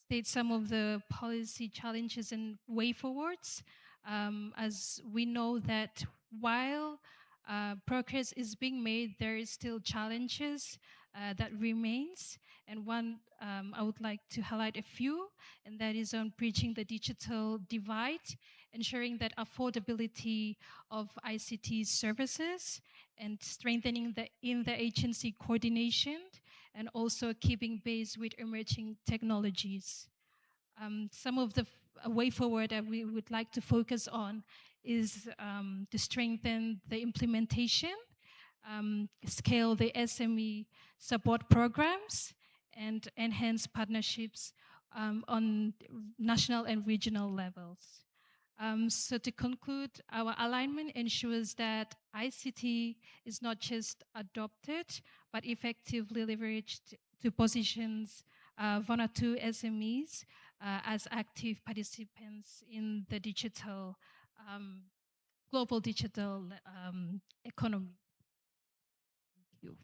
state some of the policy challenges and way forwards, as we know that while progress is being made, there is still challenges that remains. And one, I would like to highlight a few, and that is on bridging the digital divide, ensuring that affordability of ICT services, and strengthening the interagency coordination, and also keeping pace with emerging technologies. Some of the way forward that we would like to focus on is to strengthen the implementation, scale the SME support programs, and enhance partnerships on national and regional levels. So to conclude, our alignment ensures that ICT is not just adopted, but effectively leveraged to positions Vanuatu SMEs as active participants in the digital, global digital economy. Thank you.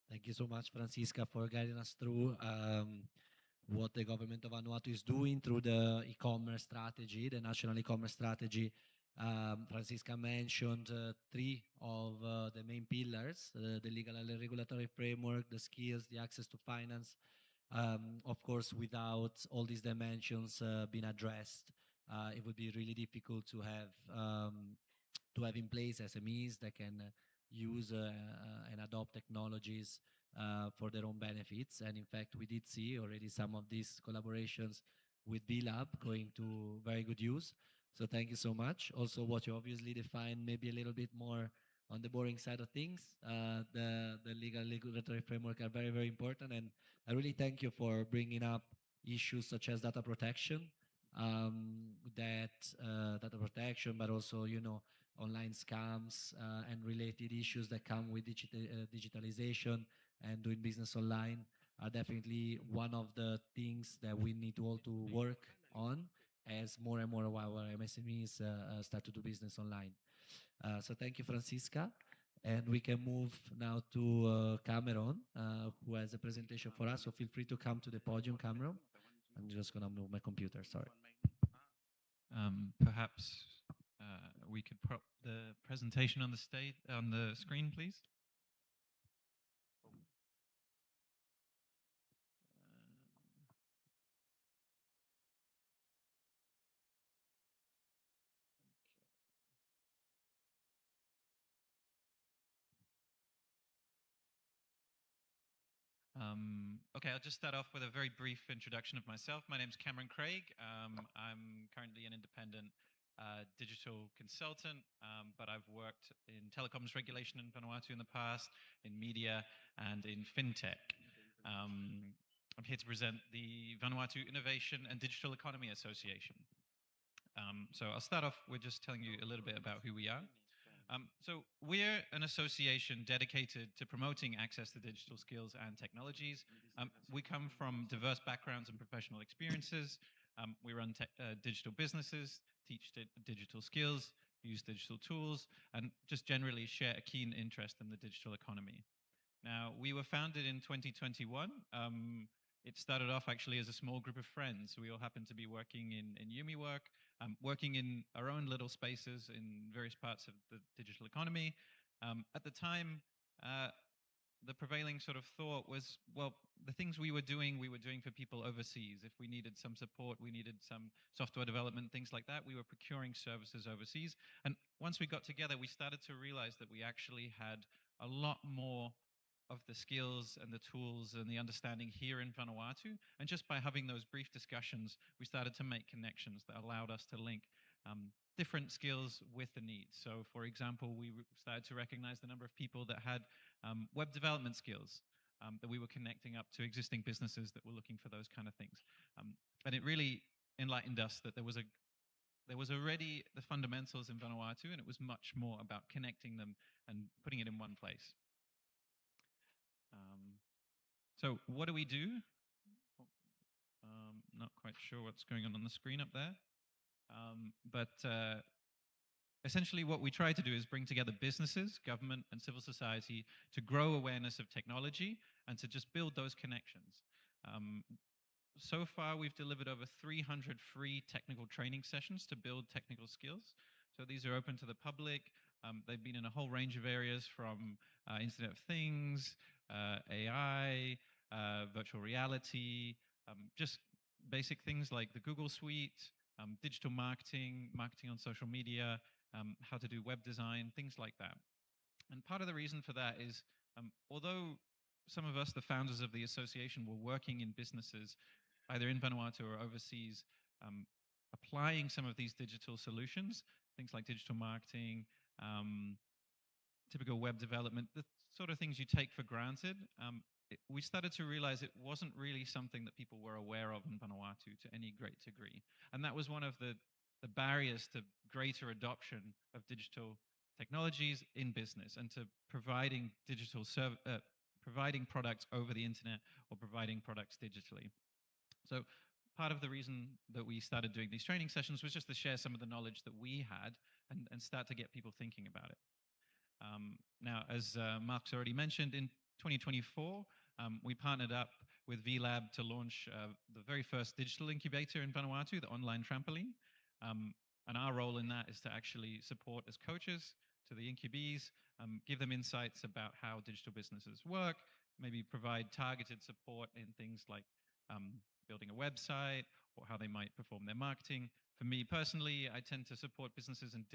Thank you so much, Francisca, for guiding us through what the government of Vanuatu is doing through the e-commerce strategy, the national e-commerce strategy. Francisca mentioned 3 of the main pillars, the legal and regulatory framework, the skills, the access to finance. Of course, without all these dimensions being addressed, it would be really difficult to have in place SMEs that can use and adopt technologies for their own benefits. And in fact, we did see already some of these collaborations with VLab going to very good use. So thank you so much. Also, what you obviously defined maybe a little bit more on the boring side of things. The legal regulatory framework are very, very important. And I really thank you for bringing up issues such as data protection, data protection, but also, you know, online scams and related issues that come with digitalization and doing business online are definitely one of the things that we need to all to work on as more and more of our MSMEs start to do business online. So thank you, Francisca. And we can move now to Cameron, who has a presentation for us. So feel free to come to the podium, Cameron. I'm just going to move my computer, sorry. Perhaps we could prop the presentation on the stage, on the screen, please. Okay, I'll just start off with a very brief introduction of myself. My name is Cameron Craig. I'm currently an independent digital consultant, but I've worked in telecoms regulation in Vanuatu in the past, in media, and in fintech. I'm here to present the Vanuatu Innovation and Digital Economy Association. So I'll start off with just telling you a little bit about who we are. So we're an association dedicated to promoting access to digital skills and technologies. We come from diverse backgrounds and professional experiences. We run digital businesses, teach digital skills, use digital tools, and just generally share a keen interest in the digital economy. Now, we were founded in 2021. It started off actually as a small group of friends. We all happened to be working in Yumi work, working in our own little spaces in various parts of the digital economy. At the time, the prevailing sort of thought was, well, the things we were doing for people overseas. If we needed some support, we needed some software development, things like that, we were procuring services overseas. And once we got together, we started to realize that we actually had a lot more of the skills and the tools and the understanding here in Vanuatu. And just by having those brief discussions, we started to make connections that allowed us to link different skills with the needs. So for example, we started to recognize the number of people that had web development skills, that we were connecting up to existing businesses that were looking for those kind of things. And it really enlightened us that there was already the fundamentals in Vanuatu, and it was much more about connecting them and putting it in one place. So what do we do? Not quite sure what's going on the screen up there. But essentially what we try to do is bring together businesses, government, and civil society to grow awareness of technology and to just build those connections. So far, we've delivered over 300 free technical training sessions to build technical skills. So these are open to the public. They've been in a whole range of areas from Internet of Things, AI, virtual reality, just basic things like the Google Suite, digital marketing, marketing on social media, how to do web design, things like that. And part of the reason for that is, although some of us, the founders of the association, were working in businesses either in Vanuatu or overseas, applying some of these digital solutions, things like digital marketing, typical web development, the sort of things you take for granted, we started to realize it wasn't really something that people were aware of in Vanuatu to any great degree. And that was one of the barriers to greater adoption of digital technologies in business and to providing providing products over the internet or providing products digitally. So part of the reason that we started doing these training sessions was just to share some of the knowledge that we had and start to get people thinking about it. Now, as Mark's already mentioned, in 2024, we partnered up with VLab to launch the very first digital incubator in Vanuatu, the online trampoline. And our role in that is to actually support as coaches to the incubees, give them insights about how digital businesses work, maybe provide targeted support in things like building a website or how they might perform their marketing. For me personally, I tend to support businesses in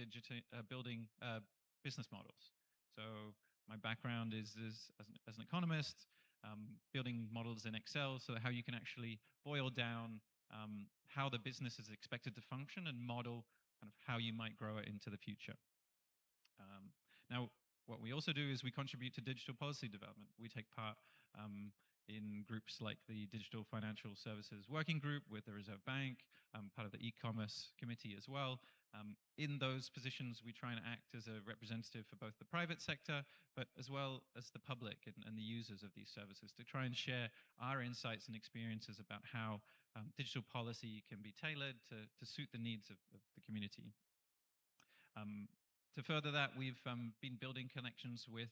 building business models. So my background is as an economist, building models in Excel, so how you can actually boil down how the business is expected to function and model kind of how you might grow it into the future. Now, what we also do is we contribute to digital policy development. We take part in groups like the Digital Financial Services Working Group with the Reserve Bank, part of the e-commerce committee as well. In those positions, we try and act as a representative for both the private sector, but as well as the public and the users of these services to try and share our insights and experiences about how digital policy can be tailored to suit the needs of the community. To further that, we've been building connections with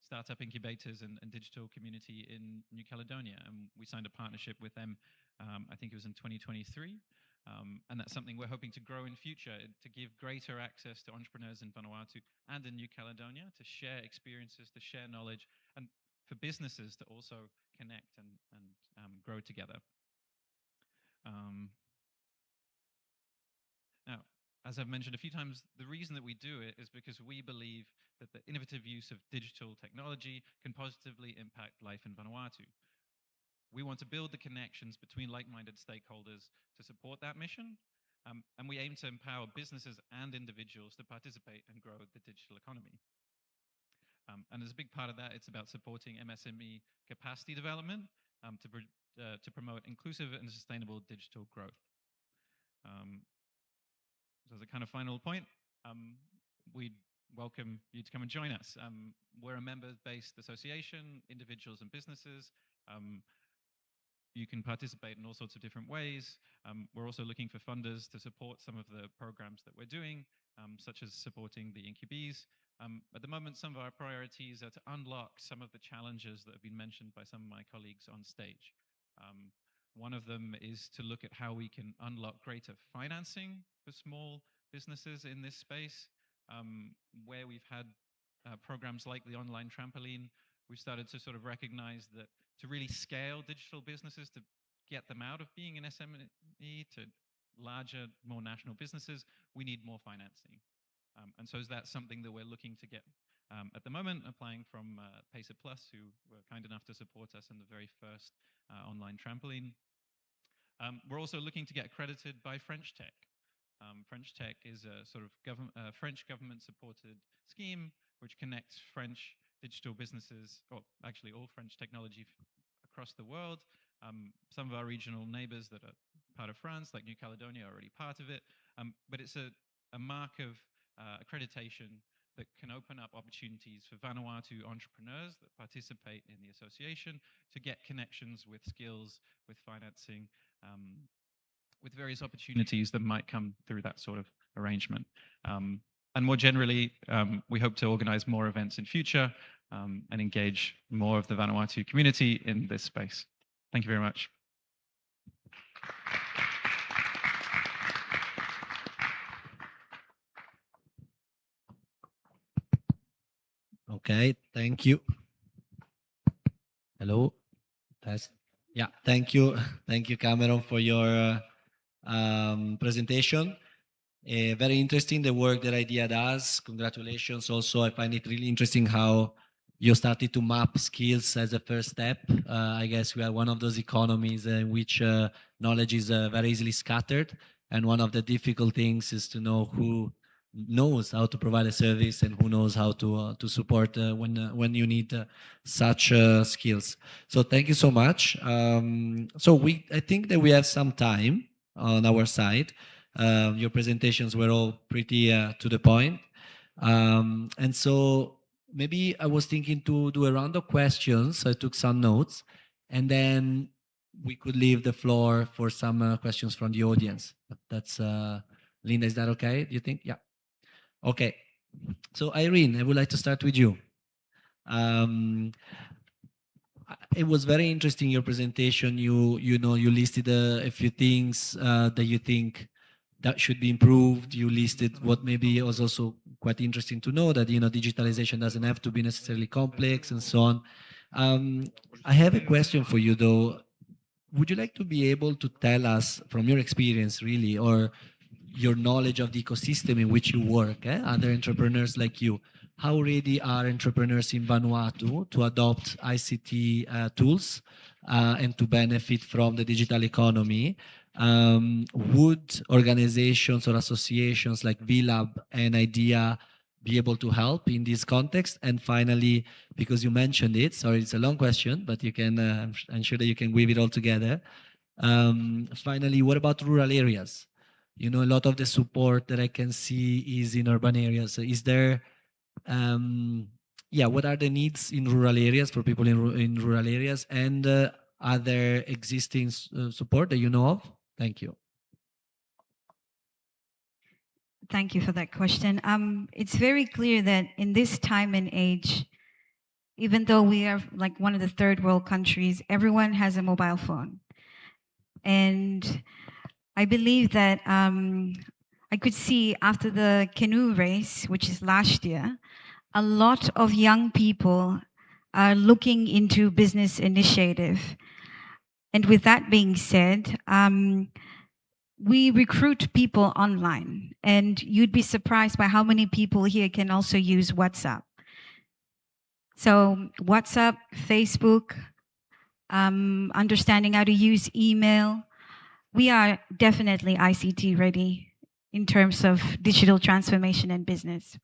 startup incubators and digital community in New Caledonia, and we signed a partnership with them, I think it was in 2023, and that's something we're hoping to grow in future, to give greater access to entrepreneurs in Vanuatu and in New Caledonia, to share experiences, to share knowledge, and for businesses to also connect and grow together. Now, as I've mentioned a few times, the reason that we do it is because we believe that the innovative use of digital technology can positively impact life in Vanuatu. We want to build the connections between like-minded stakeholders to support that mission, and we aim to empower businesses and individuals to participate and grow the digital economy. And as a big part of that, it's about supporting MSME capacity development to promote inclusive and sustainable digital growth. So as a kind of final point, we'd welcome you to come and join us. We're a member-based association, individuals and businesses. You can participate in all sorts of different ways. We're also looking for funders to support some of the programs that we're doing, such as supporting the incubees. At the moment, some of our priorities are to unlock some of the challenges that have been mentioned by some of my colleagues on stage. One of them is to look at how we can unlock greater financing for small businesses in this space, where we've had programs like the online trampoline. We've started to sort of recognize that to really scale digital businesses, to get them out of being an SME to larger, more national businesses, we need more financing. And so that's something that we're looking to get at the moment, applying from Pacer Plus, who were kind enough to support us in the very first online trampoline. We're also looking to get accredited by French Tech. French Tech is a sort of French government-supported scheme which connects French digital businesses, or actually all French technology across the world. Some of our regional neighbors that are part of France, like New Caledonia, are already part of it. But it's a mark of accreditation that can open up opportunities for Vanuatu entrepreneurs that participate in the association to get connections with skills, with financing, with various opportunities that might come through that sort of arrangement. And more generally, we hope to organize more events in future and engage more of the Vanuatu community in this space. Thank you very much. Okay, thank you. Hello. Yeah, thank you. Thank you, Cameron, for your presentation. Very interesting, the work that IDEA does. Congratulations. Also, I find it really interesting how you started to map skills as a first step. I guess we are one of those economies in which knowledge is very easily scattered. And one of the difficult things is to know who knows how to provide a service and who knows how to support when you need such skills. So thank you so much. I think that we have some time on our side. Your presentations were all pretty to the point. And so maybe I was thinking to do a round of questions. I took some notes, and then we could leave the floor for some questions from the audience. That's Linda, is that okay? Do you think? Yeah. Okay. So Irene, I would like to start with you. It was very interesting, your presentation. You listed a few things that you think that should be improved. You listed what maybe was also quite interesting to know, that digitalization doesn't have to be necessarily complex and so on. I have a question for you though. Would you like to be able to tell us from your experience really, or your knowledge of the ecosystem in which you work, other entrepreneurs like you, how ready are entrepreneurs in Vanuatu to adopt ICT tools and to benefit from the digital economy? Would organizations or associations like VLab and IDEA be able to help in this context? And finally, because you mentioned it, sorry, it's a long question, but you can, I'm sure that you can weave it all together. Finally, what about rural areas? You know, a lot of the support that I can see is in urban areas. So is there, yeah, what are the needs in rural areas for people in rural areas? And are there existing support that you know of? Thank you. Thank you for that question. It's very clear that in this time and age, even though we are like one of the third world countries, everyone has a mobile phone. And I believe that I could see after the canoe race, which is last year, a lot of young people are looking into business initiative. And with that being said, we recruit people online, and you'd be surprised by how many people here can also use WhatsApp. So WhatsApp, Facebook, understanding how to use email. We are definitely ICT ready in terms of digital transformation and business.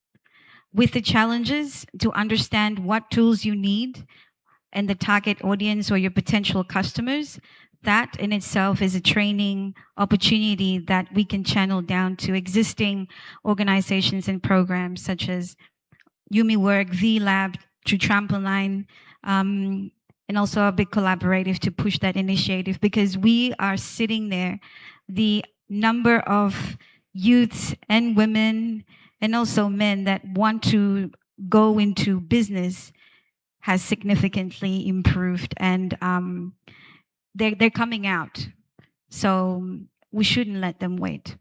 With the challenges to understand what tools you need and the target audience or your potential customers, that in itself is a training opportunity that we can channel down to existing organizations and programs such as UmiWork, VLab, to Trampoline, and also a big collaborative to push that initiative, because we are sitting there, the number of youths and women and also men that want to go into business has significantly improved, and they're coming out. So we shouldn't let them wait.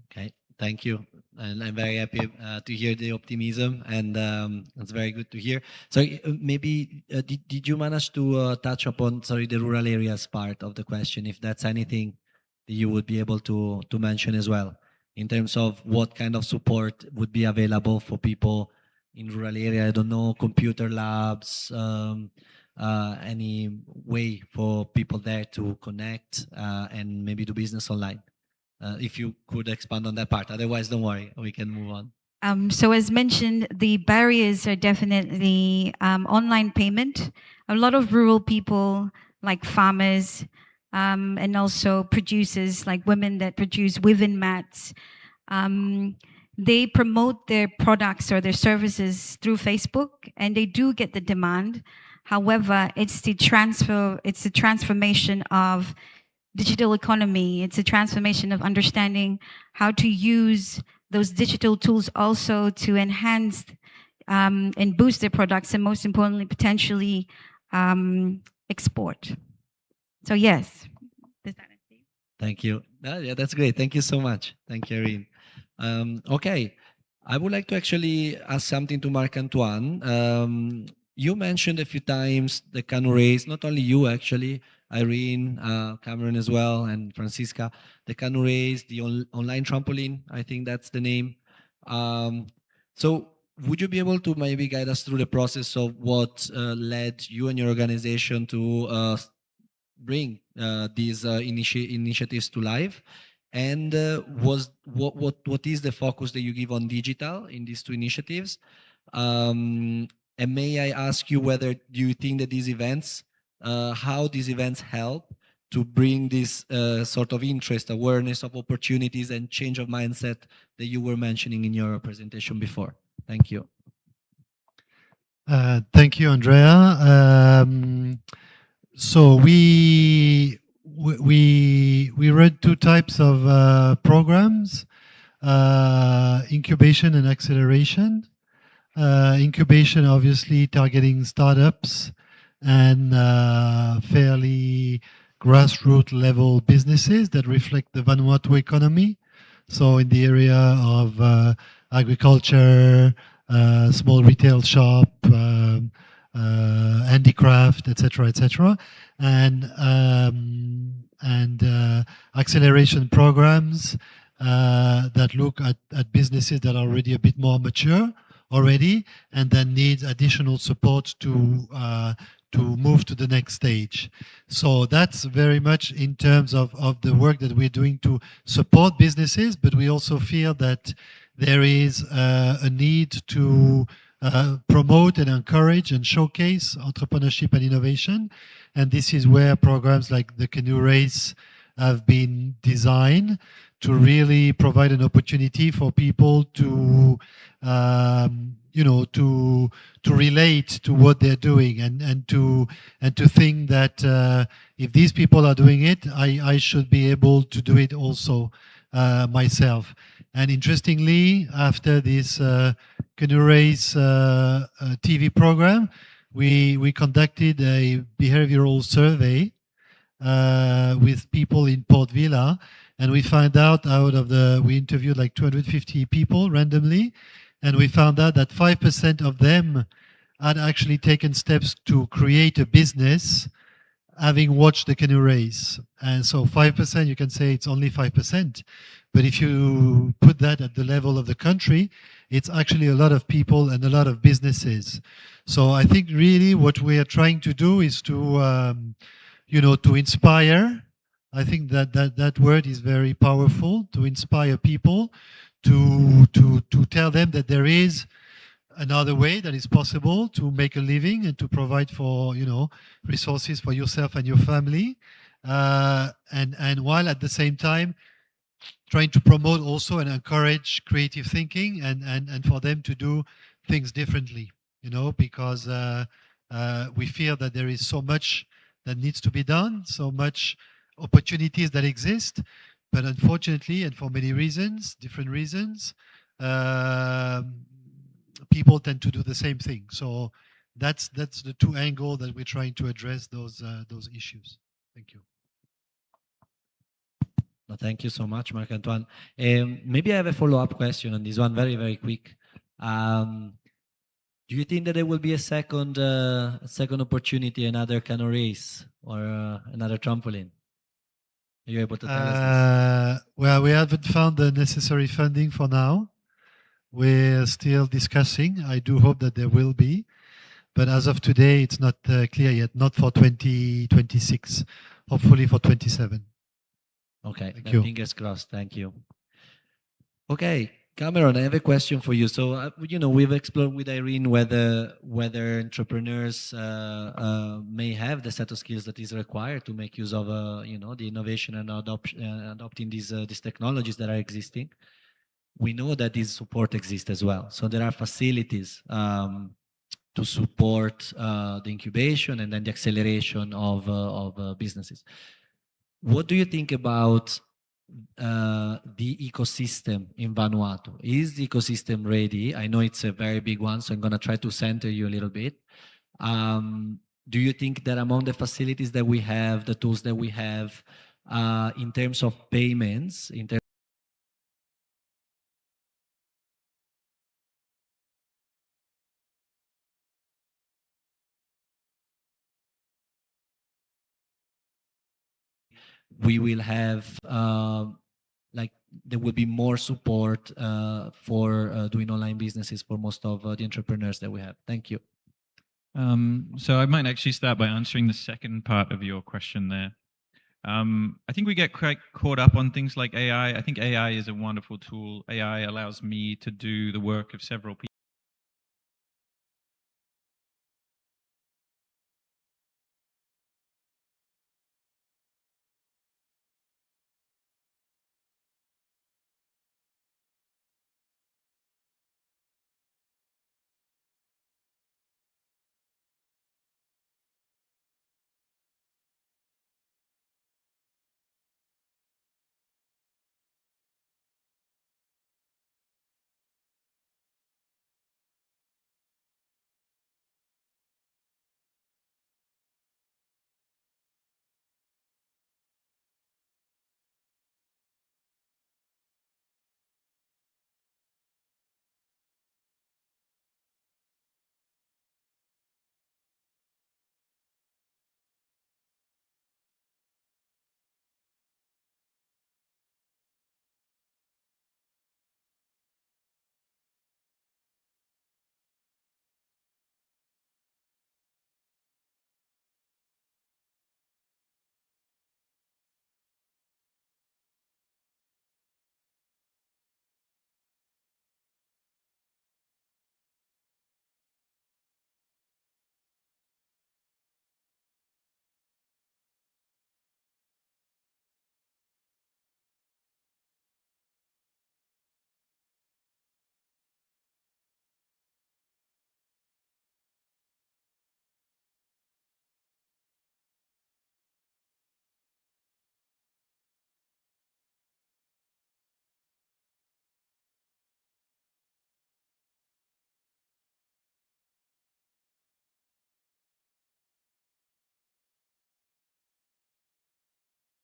Okay, thank you. And I'm very happy to hear the optimism, and it's very good to hear. So maybe, did you manage to touch upon, sorry, the rural areas part of the question, if that's anything that you would be able to mention as well, in terms of what kind of support would be available for people in rural area? I don't know, computer labs, any way for people there to connect and maybe do business online? If you could expand on that part. Otherwise, don't worry, we can move on. So as mentioned, the barriers are definitely online payment. A lot of rural people, like farmers, and also producers, like women that produce woven mats, they promote their products or their services through Facebook, and they do get the demand. However, it's the transformation of digital economy. It's a transformation of understanding how to use those digital tools also to enhance and boost their products, and most importantly, potentially export. So yes. Does that answer you? Thank you. Yeah, that's great. Thank you so much. Thank you, Irene. Okay, I would like to actually ask something to Marc-Antoine. You mentioned a few times the canoe race, not only you actually, Irene, Cameron as well, and Francisca, the canoe race, the online trampoline, I think that's the name. So would you be able to maybe guide us through the process of what led you and your organization to bring these initiatives to life? And what is the focus that you give on digital in these two initiatives? And may I ask you whether you think that these events, how these events help to bring this sort of interest, awareness of opportunities, and change of mindset that you were mentioning in your presentation before? Thank you. Thank you, Andrea. So we run two types of programs: incubation and acceleration. Incubation, obviously, targeting startups and fairly grassroots level businesses that reflect the Vanuatu economy. So in the area of agriculture, small retail shop, handicraft, etc., etc., and acceleration programs that look at businesses that are already a bit more mature already, and then needs additional support to move to the next stage. So that's very much in terms of the work that we're doing to support businesses, but we also feel that there is a need to promote and encourage and showcase entrepreneurship and innovation. And this is where programs like the Canoe Race have been designed to really provide an opportunity for people to, to relate to what they're doing and to think that if these people are doing it, I should be able to do it also myself. And interestingly, after this Canoe Race TV program, we conducted a behavioral survey with people in Port Vila, and we found out we interviewed like 250 people randomly, and we found out that 5% of them had actually taken steps to create a business having watched the Canoe Race. And so 5%, you can say it's only 5%. But if you put that at the level of the country, it's actually a lot of people and a lot of businesses. So I think really what we are trying to do is to inspire. I think that word is very powerful, to inspire people, to tell them that there is another way that is possible to make a living and to provide for resources for yourself and your family, and while at the same time trying to promote also and encourage creative thinking and for them to do things differently, because we feel that there is so much that needs to be done, so much opportunities that exist, but unfortunately, and for many reasons, different reasons, people tend to do the same thing. So that's the two angles that we're trying to address those issues. Thank you. No, thank you so much, Marc-Antoine. Maybe I have a follow-up question on this one, very, very quick. Do you think that there will be a second opportunity, another Canoe Race or another trampoline? Are you able to tell us this? Well, we haven't found the necessary funding for now. We're still discussing. I do hope that there will be. But as of today, it's not clear yet, not for 2026, hopefully for 27. Okay, Thank you. fingers crossed. Thank you. Okay, Cameron, I have a question for you. So, we've explored with Irene whether entrepreneurs may have the set of skills that is required to make use of, the innovation and adopting these technologies that are existing. We know that this support exists as well. So there are facilities to support the incubation and then the acceleration of businesses. What do you think about the ecosystem in Vanuatu? Is the ecosystem ready? I know it's a very big one, so I'm going to try to center you a little bit. Do you think that among the facilities that we have, the tools that we have, in terms of payments, we will have there will be more support for doing online businesses for most of the entrepreneurs that we have. Thank you. So I might actually start by answering the second part of your question there. I think we get quite caught up on things like AI. I think AI is a wonderful tool. AI allows me to do the work of several people.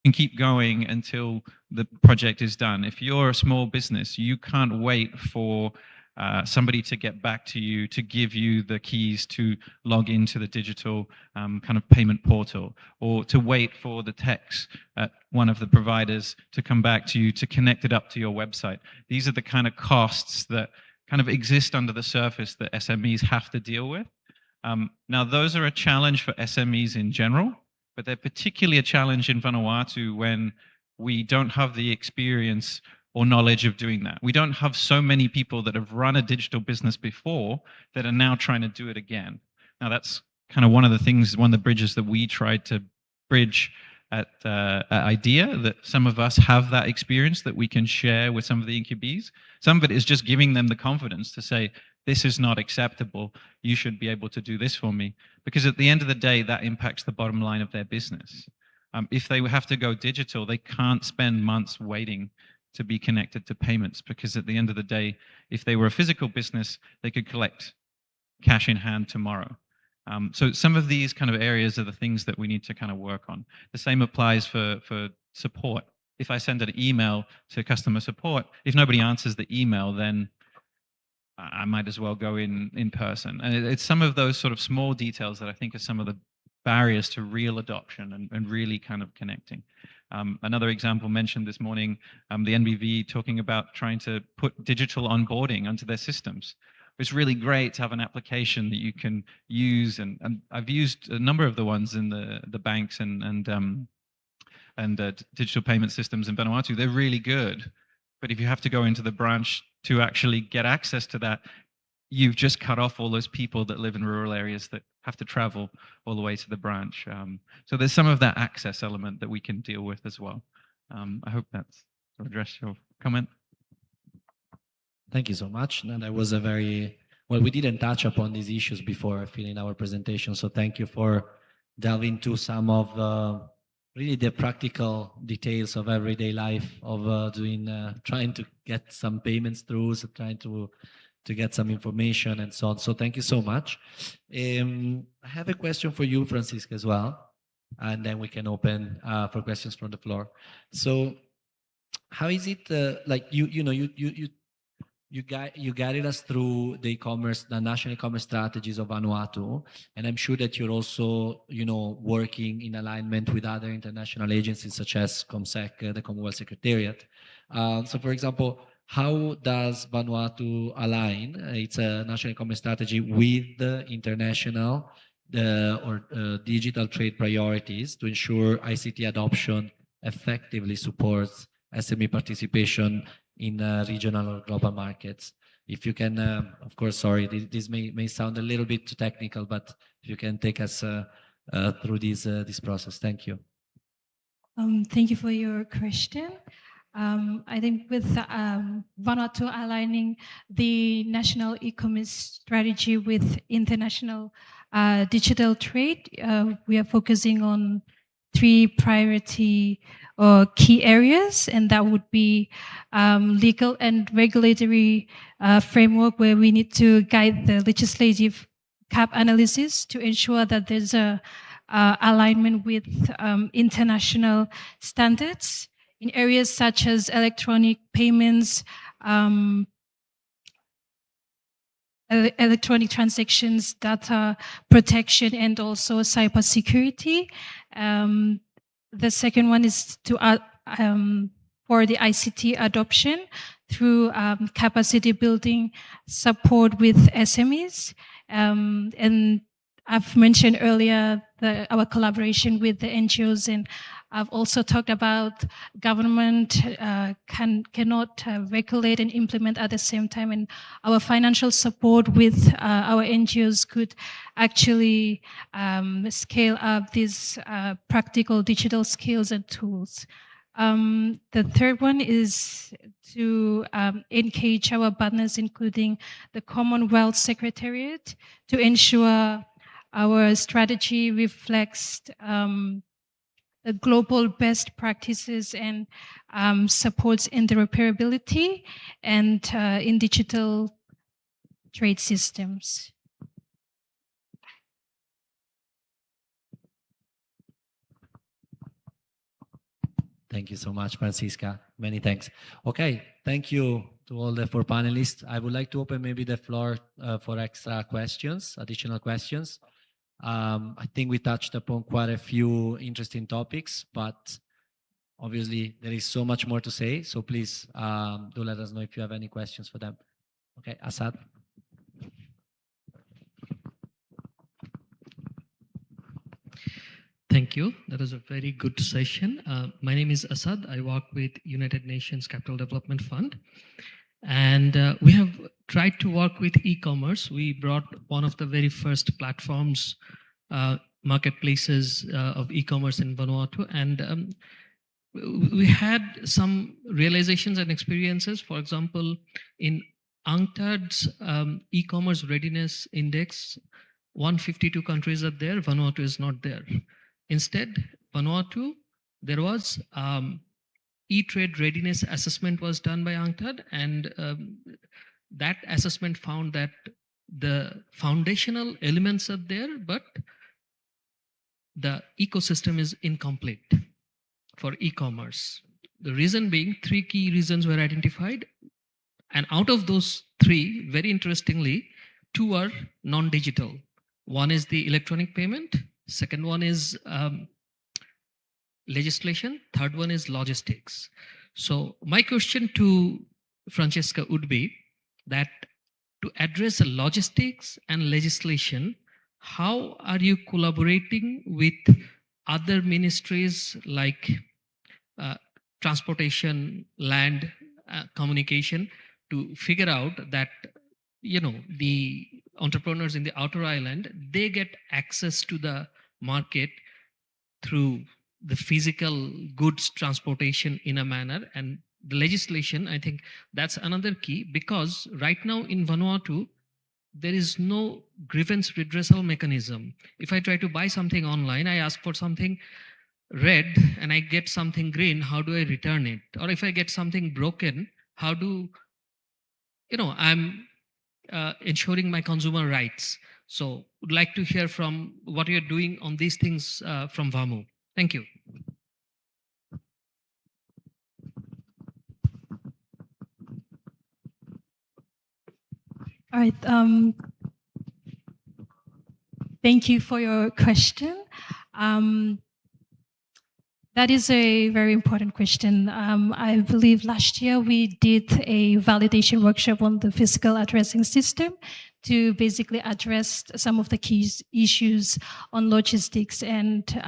can keep going until the project is done. If you're a small business, you can't wait for somebody to get back to you to give you the keys to log into the digital kind of payment portal, or to wait for the techs at one of the providers to come back to you to connect it up to your website. These are the kind of costs that kind of exist under the surface that SMEs have to deal with. Now, those are a challenge for SMEs in general, but they're particularly a challenge in Vanuatu when we don't have the experience or knowledge of doing that. We don't have so many people that have run a digital business before that are now trying to do it again. Now, that's kind of one of the things, one of the bridges that we tried to bridge at IDEA, that some of us have that experience that we can share with some of the incubees. Some of it is just giving them the confidence to say, this is not acceptable. You should be able to do this for me. Because at the end of the day, that impacts the bottom line of their business. If they have to go digital, they can't spend months waiting to be connected to payments, because at the end of the day, if they were a physical business, they could collect cash in hand tomorrow. So some of these kind of areas are the things that we need to kind of work on. The same applies for support. If I send an email to customer support, if nobody answers the email, then I might as well go in person. And it's some of those sort of small details that I think are some of the barriers to real adoption and really kind of connecting. Another example mentioned this morning, the NBV talking about trying to put digital onboarding onto their systems. It's really great to have an application that you can use, and I've used a number of the ones in the banks and digital payment systems in Vanuatu. They're really good. But if you have to go into the branch to actually get access to that, you've just cut off all those people that live in rural areas that have to travel all the way to the branch. So there's some of that access element that we can deal with as well. I hope that's to address your comment. Thank you so much. And that was a very, well, we didn't touch upon these issues before filling our presentation. So thank you for delving into some of really the practical details of everyday life of trying to get some payments through, so trying to get some information and so on. So thank you so much. I have a question for you, Francisca, as well, and then we can open for questions from the floor. So how is it like you guided us through the e-commerce, the national e-commerce strategies of Vanuatu, and I'm sure that you're also, working in alignment with other international agencies such as ComSec, the Commonwealth Secretariat. So, for example, how does Vanuatu align its national e-commerce strategy with the international or digital trade priorities to ensure ICT adoption effectively supports SME participation in regional or global markets? If you can, of course, sorry, this may sound a little bit too technical, but if you can take us through this process. Thank you. Thank you for your question. I think with Vanuatu aligning the national e-commerce strategy with international digital trade, we are focusing on 3 priority or key areas, and that would be legal and regulatory framework, where we need to guide the legislative gap analysis to ensure that there's a alignment with international standards in areas such as electronic payments, electronic transactions, data protection, and also cybersecurity. The second one is to for the ICT adoption through capacity building support with SMEs. And I've mentioned earlier our collaboration with the NGOs, and I've also talked about government cannot regulate and implement at the same time, and our financial support with our NGOs could actually scale up these practical digital skills and tools. The third one is to engage our partners, including the Commonwealth Secretariat, to ensure our strategy reflects the global best practices and supports interoperability and in digital trade systems. Thank you so much, Francisca. Many thanks. Okay, thank you to all the four panelists. I would like to open maybe the floor for extra questions, additional questions. I think we touched upon quite a few interesting topics, but obviously there is so much more to say. So please do let us know if you have any questions for them. Okay, Assad. Thank you. That was a very good session. My name is Asad. I work with United Nations Capital Development Fund. And we have tried to work with e-commerce. We brought one of the very first platforms, marketplaces of e-commerce in Vanuatu. And we had some realizations and experiences. For example, in UNCTAD's e-commerce readiness index, 152 countries are there. Vanuatu is not there. Instead, Vanuatu, there was e-trade readiness assessment was done by UNCTAD, and that assessment found that the foundational elements are there, but the ecosystem is incomplete for e-commerce. The reason being, three key reasons were identified, and out of those three, very interestingly, two are non-digital. One is the electronic payment, second one is legislation, third one is logistics. So my question to Francesca would be that to address the logistics and legislation, how are you collaborating with other ministries like transportation, land, communication, to figure out that, you know, the entrepreneurs in the outer island, they get access to the market through the physical goods transportation in a manner, and the legislation, I think that's another key, because right now in Vanuatu, there is no grievance redressal mechanism. If I try to buy something online, I ask for something red and I get something green, how do I return it? Or if I get something broken, how do, you know, I'm ensuring my consumer rights. So would like to hear from what you're doing on these things from VAMU. Thank you. All right. Thank you for your question. That is a very important question. I believe last year we did a validation workshop on the physical addressing system to basically address some of the key issues on logistics and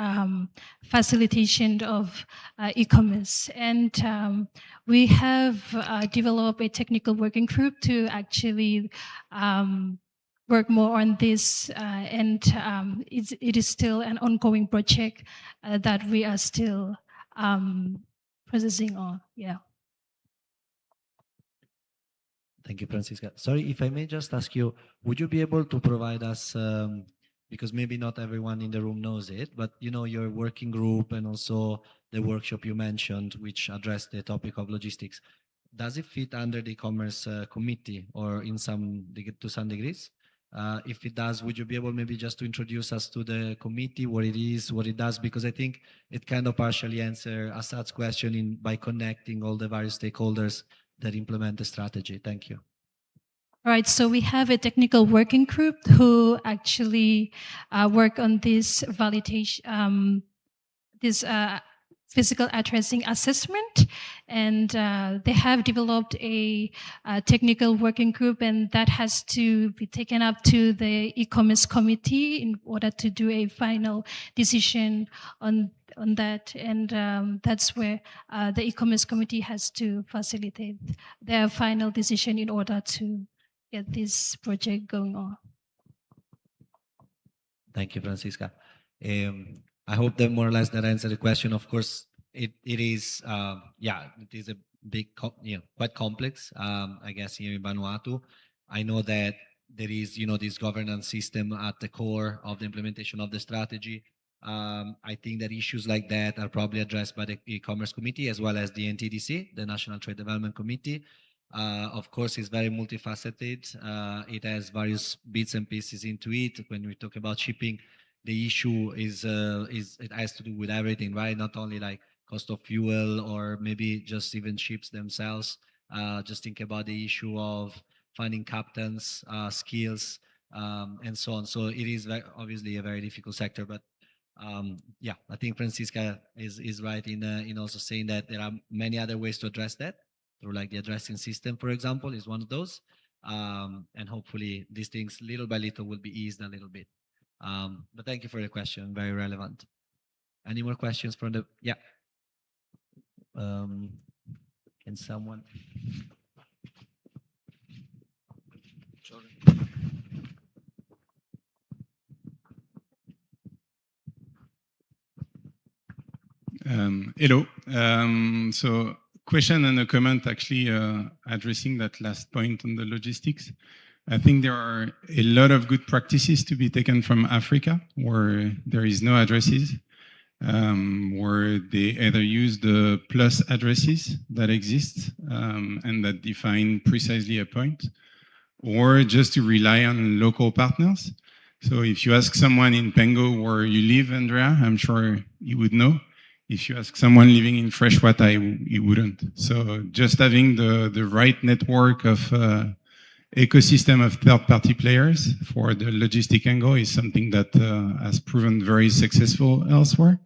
facilitation of e-commerce. And we have developed a technical working group to actually work more on this, and it is still an ongoing project that we are still processing on. Yeah. Thank you, Francisca. Sorry, if I may just ask you, would you be able to provide us, because maybe not everyone in the room knows it, but you know, your working group and also the workshop you mentioned, which addressed the topic of logistics, does it fit under the commerce committee or in to some degrees? If it does, would you be able maybe just to introduce us to the committee, what it is, what it does? Because I think it kind of partially answer Assad's question by connecting all the various stakeholders that implement the strategy. Thank you. All right, so we have a technical working group who actually work on this validation, this physical addressing assessment, and they have developed a technical working group, and that has to be taken up to the e-commerce committee in order to do a final decision on that, and that's where the e-commerce committee has to facilitate their final decision in order to get this project going on. Thank you, Francisca. I hope that more or less that answered the question. Of course, it is, yeah, it is a big, quite complex, I guess, here in Vanuatu. I know that there is, this governance system at the core of the implementation of the strategy. I think that issues like that are probably addressed by the e-commerce committee as well as the NTDC, the National Trade Development Committee. Of course, it's very multifaceted. It has various bits and pieces into it. When we talk about shipping, the issue is it has to do with everything, right? Not only like cost of fuel, or maybe just even ships themselves. Just think about the issue of finding captains, skills, and so on. So it is obviously a very difficult sector, but yeah, I think Francisca is right in also saying that there are many other ways to address that, through like the addressing system, for example, is one of those. And hopefully these things little by little will be eased a little bit. But thank you for the question, very relevant. Any more questions from the, yeah. Can someone? Hello. So question and a comment actually addressing that last point on the logistics. I think there are a lot of good practices to be taken from Africa where there is no addresses, where they either use the plus addresses that exist and that define precisely a point, or just to rely on local partners. So if you ask someone in Pengo where you live, Andrea, I'm sure you would know. If you ask someone living in Freshwater, you wouldn't. So just having the right network of ecosystem of third-party players for the logistic angle is something that has proven very successful elsewhere.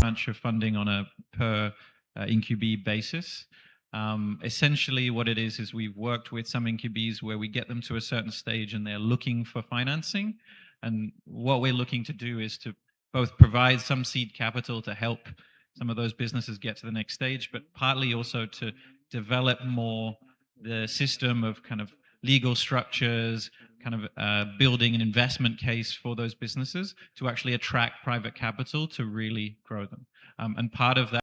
Venture funding on a per incubee basis. Essentially, what it is we've worked with some incubees where we get them to a certain stage and they're looking for financing. And what we're looking to do is to both provide some seed capital to help some of those businesses get to the next stage, but partly also to develop more the system of kind of legal structures, kind of building an investment case for those businesses to actually attract private capital to really grow them. And part of that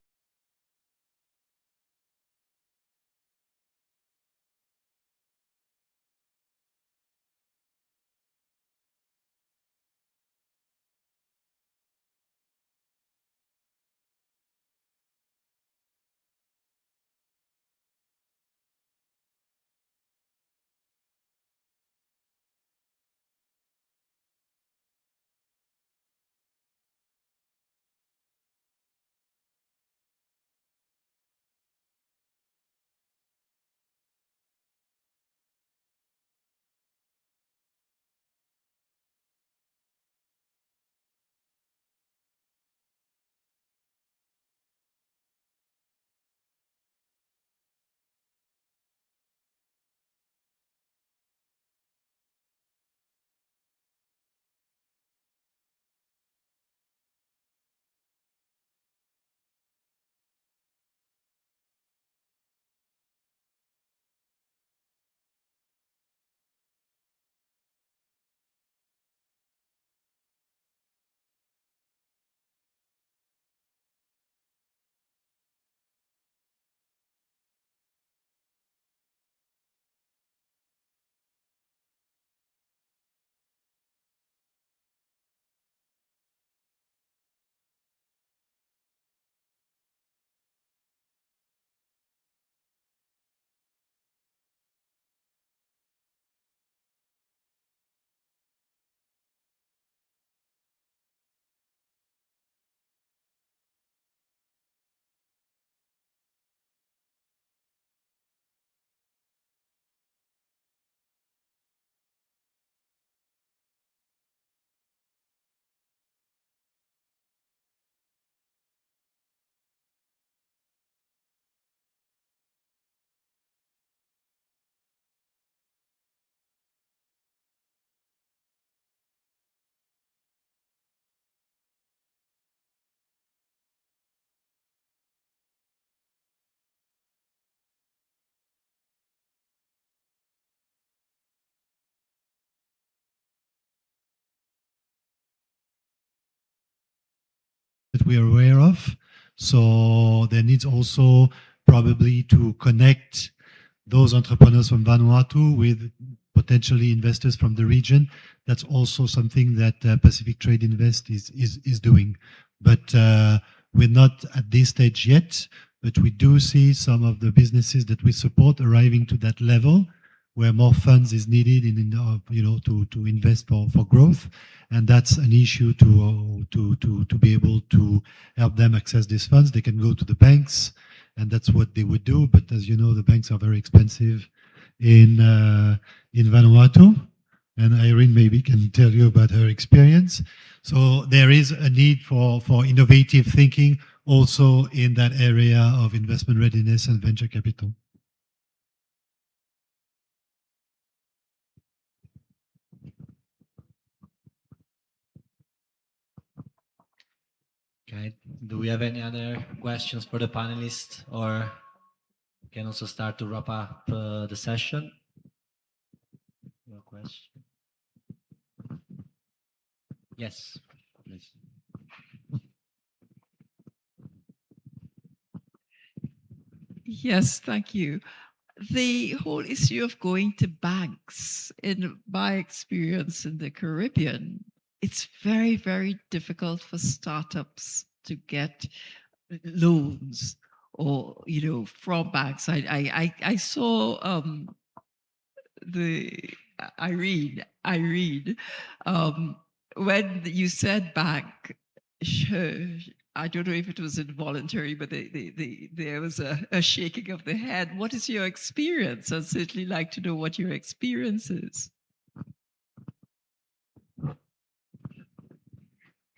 we are aware of. So there needs also probably to connect those entrepreneurs from Vanuatu with potentially investors from the region. That's also something that Pacific Trade Invest is doing. But we're not at this stage yet, but we do see some of the businesses that we support arriving to that level where more funds is needed to invest for growth, and that's an issue to be able to help them access these funds. They can go to the banks, and that's what they would do. But as you know, the banks are very expensive in Vanuatu, and Irene maybe can tell you about her experience. So there is a need for innovative thinking also in that area of investment readiness and venture capital. Okay. Do we have any other questions for the panelists, or we can also start to wrap up the session? No question. Yes, please. Yes, thank you. The whole issue of going to banks, in my experience in the Caribbean, it's very, very difficult for startups to get loans or, from banks. I saw the Irene, when you said bank, I don't know if it was involuntary, but there was a shaking of the head. What is your experience? I'd certainly like to know what your experience is.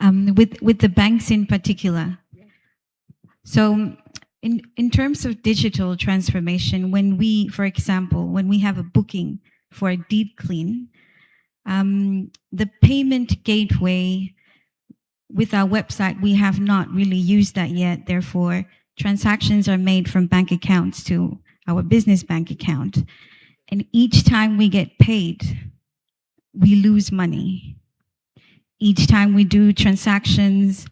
With the banks in particular. So in terms of digital transformation, when we, for example, when we have a booking for a deep clean, the payment gateway with our website, we have not really used that yet. Therefore, transactions are made from bank accounts to our business bank account. And each time we get paid, we lose money. Each time we do transactions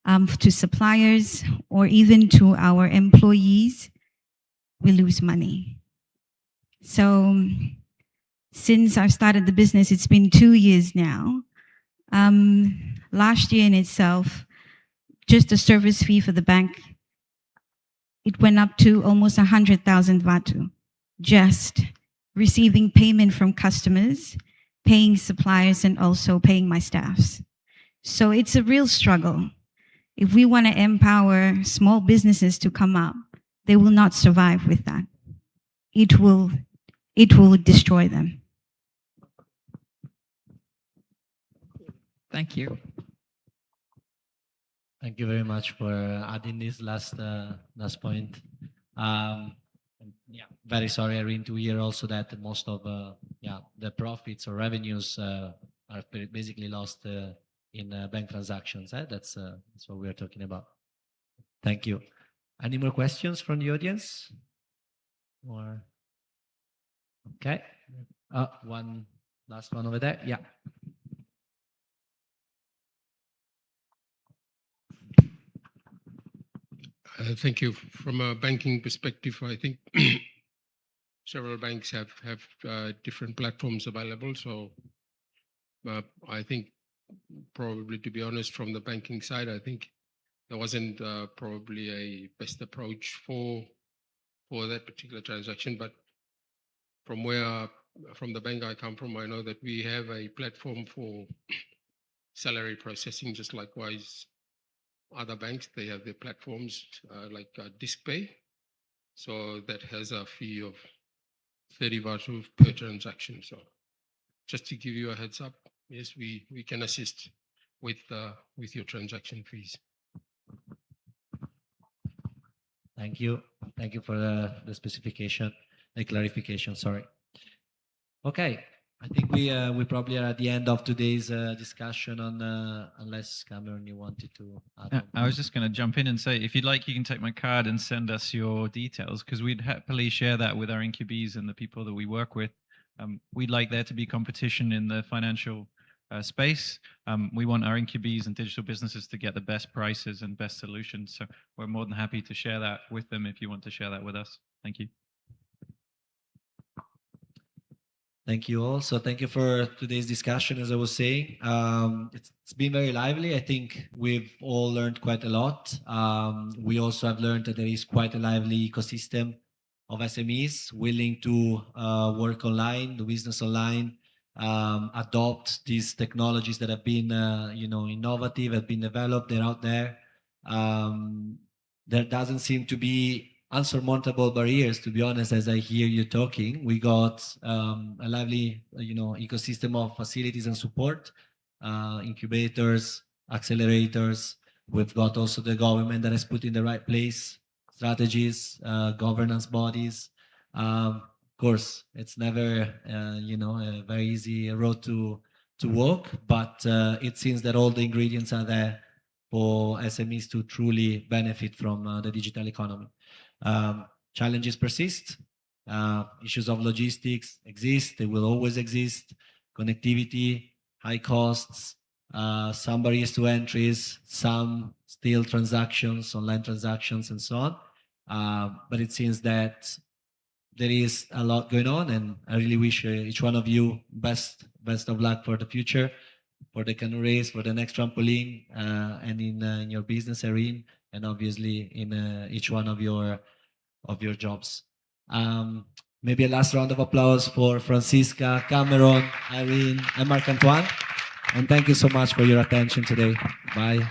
to suppliers or even to our employees, we lose money. So since I've started the business, it's been 2 years now. Last year in itself, just the service fee for the bank, it went up to almost 100,000 Vatu. Just receiving payment from customers, paying suppliers, and also paying my staffs. So it's a real struggle. If we want to empower small businesses to come up, they will not survive with that. It will destroy them. Thank you. Thank you very much for adding this last point. Yeah, very sorry, Irene, to hear also that most of the profits or revenues are basically lost in bank transactions. That's what we are talking about. Thank you. Any more questions from the audience? Or okay, one last one over there. Yeah. Thank you. From a banking perspective, I think several banks have different platforms available. So I think probably, to be honest, from the banking side, I think there wasn't probably a best approach for that particular transaction. But from the bank I come from, I know that we have a platform for salary processing, just likewise other banks, they have their platforms like DiskPay. So that has a fee of 30 Vatu per transaction. So just to give you a heads up, yes, we can assist with your transaction fees. Thank you. Thank you for the specification, the clarification, sorry. Okay, I think we probably are at the end of today's discussion on, unless Cameron, you wanted to add. I was just going to jump in and say, if you'd like, you can take my card and send us your details, because we'd happily share that with our incubees and the people that we work with. We'd like there to be competition in the financial space. We want our incubees and digital businesses to get the best prices and best solutions. So we're more than happy to share that with them if you want to share that with us. Thank you. Thank you all. So thank you for today's discussion. As I was saying, it's been very lively. I think we've all learned quite a lot. We also have learned that there is quite a lively ecosystem of SMEs willing to work online, do business online, adopt these technologies that have been, innovative, have been developed. They're out there. There doesn't seem to be unsurmountable barriers, to be honest. As I hear you talking, we got a lively ecosystem of facilities and support, incubators, accelerators. We've got also the government that has put in the right place strategies, governance bodies. Of course, it's never a very easy road to walk, but it seems that all the ingredients are there for SMEs to truly benefit from the digital economy. Challenges persist. Issues of logistics exist. They will always exist. Connectivity, high costs, some barriers to entries, some still transactions, online transactions, and so on. But it seems that there is a lot going on, and I really wish each one of you best of luck for the future, for the canoe race, for the next trampoline, and in your business, Irene, and obviously in each one of your jobs. Maybe a last round of applause for Francisca, Cameron, Irene, and Marc-Antoine. And thank you so much for your attention today. Bye.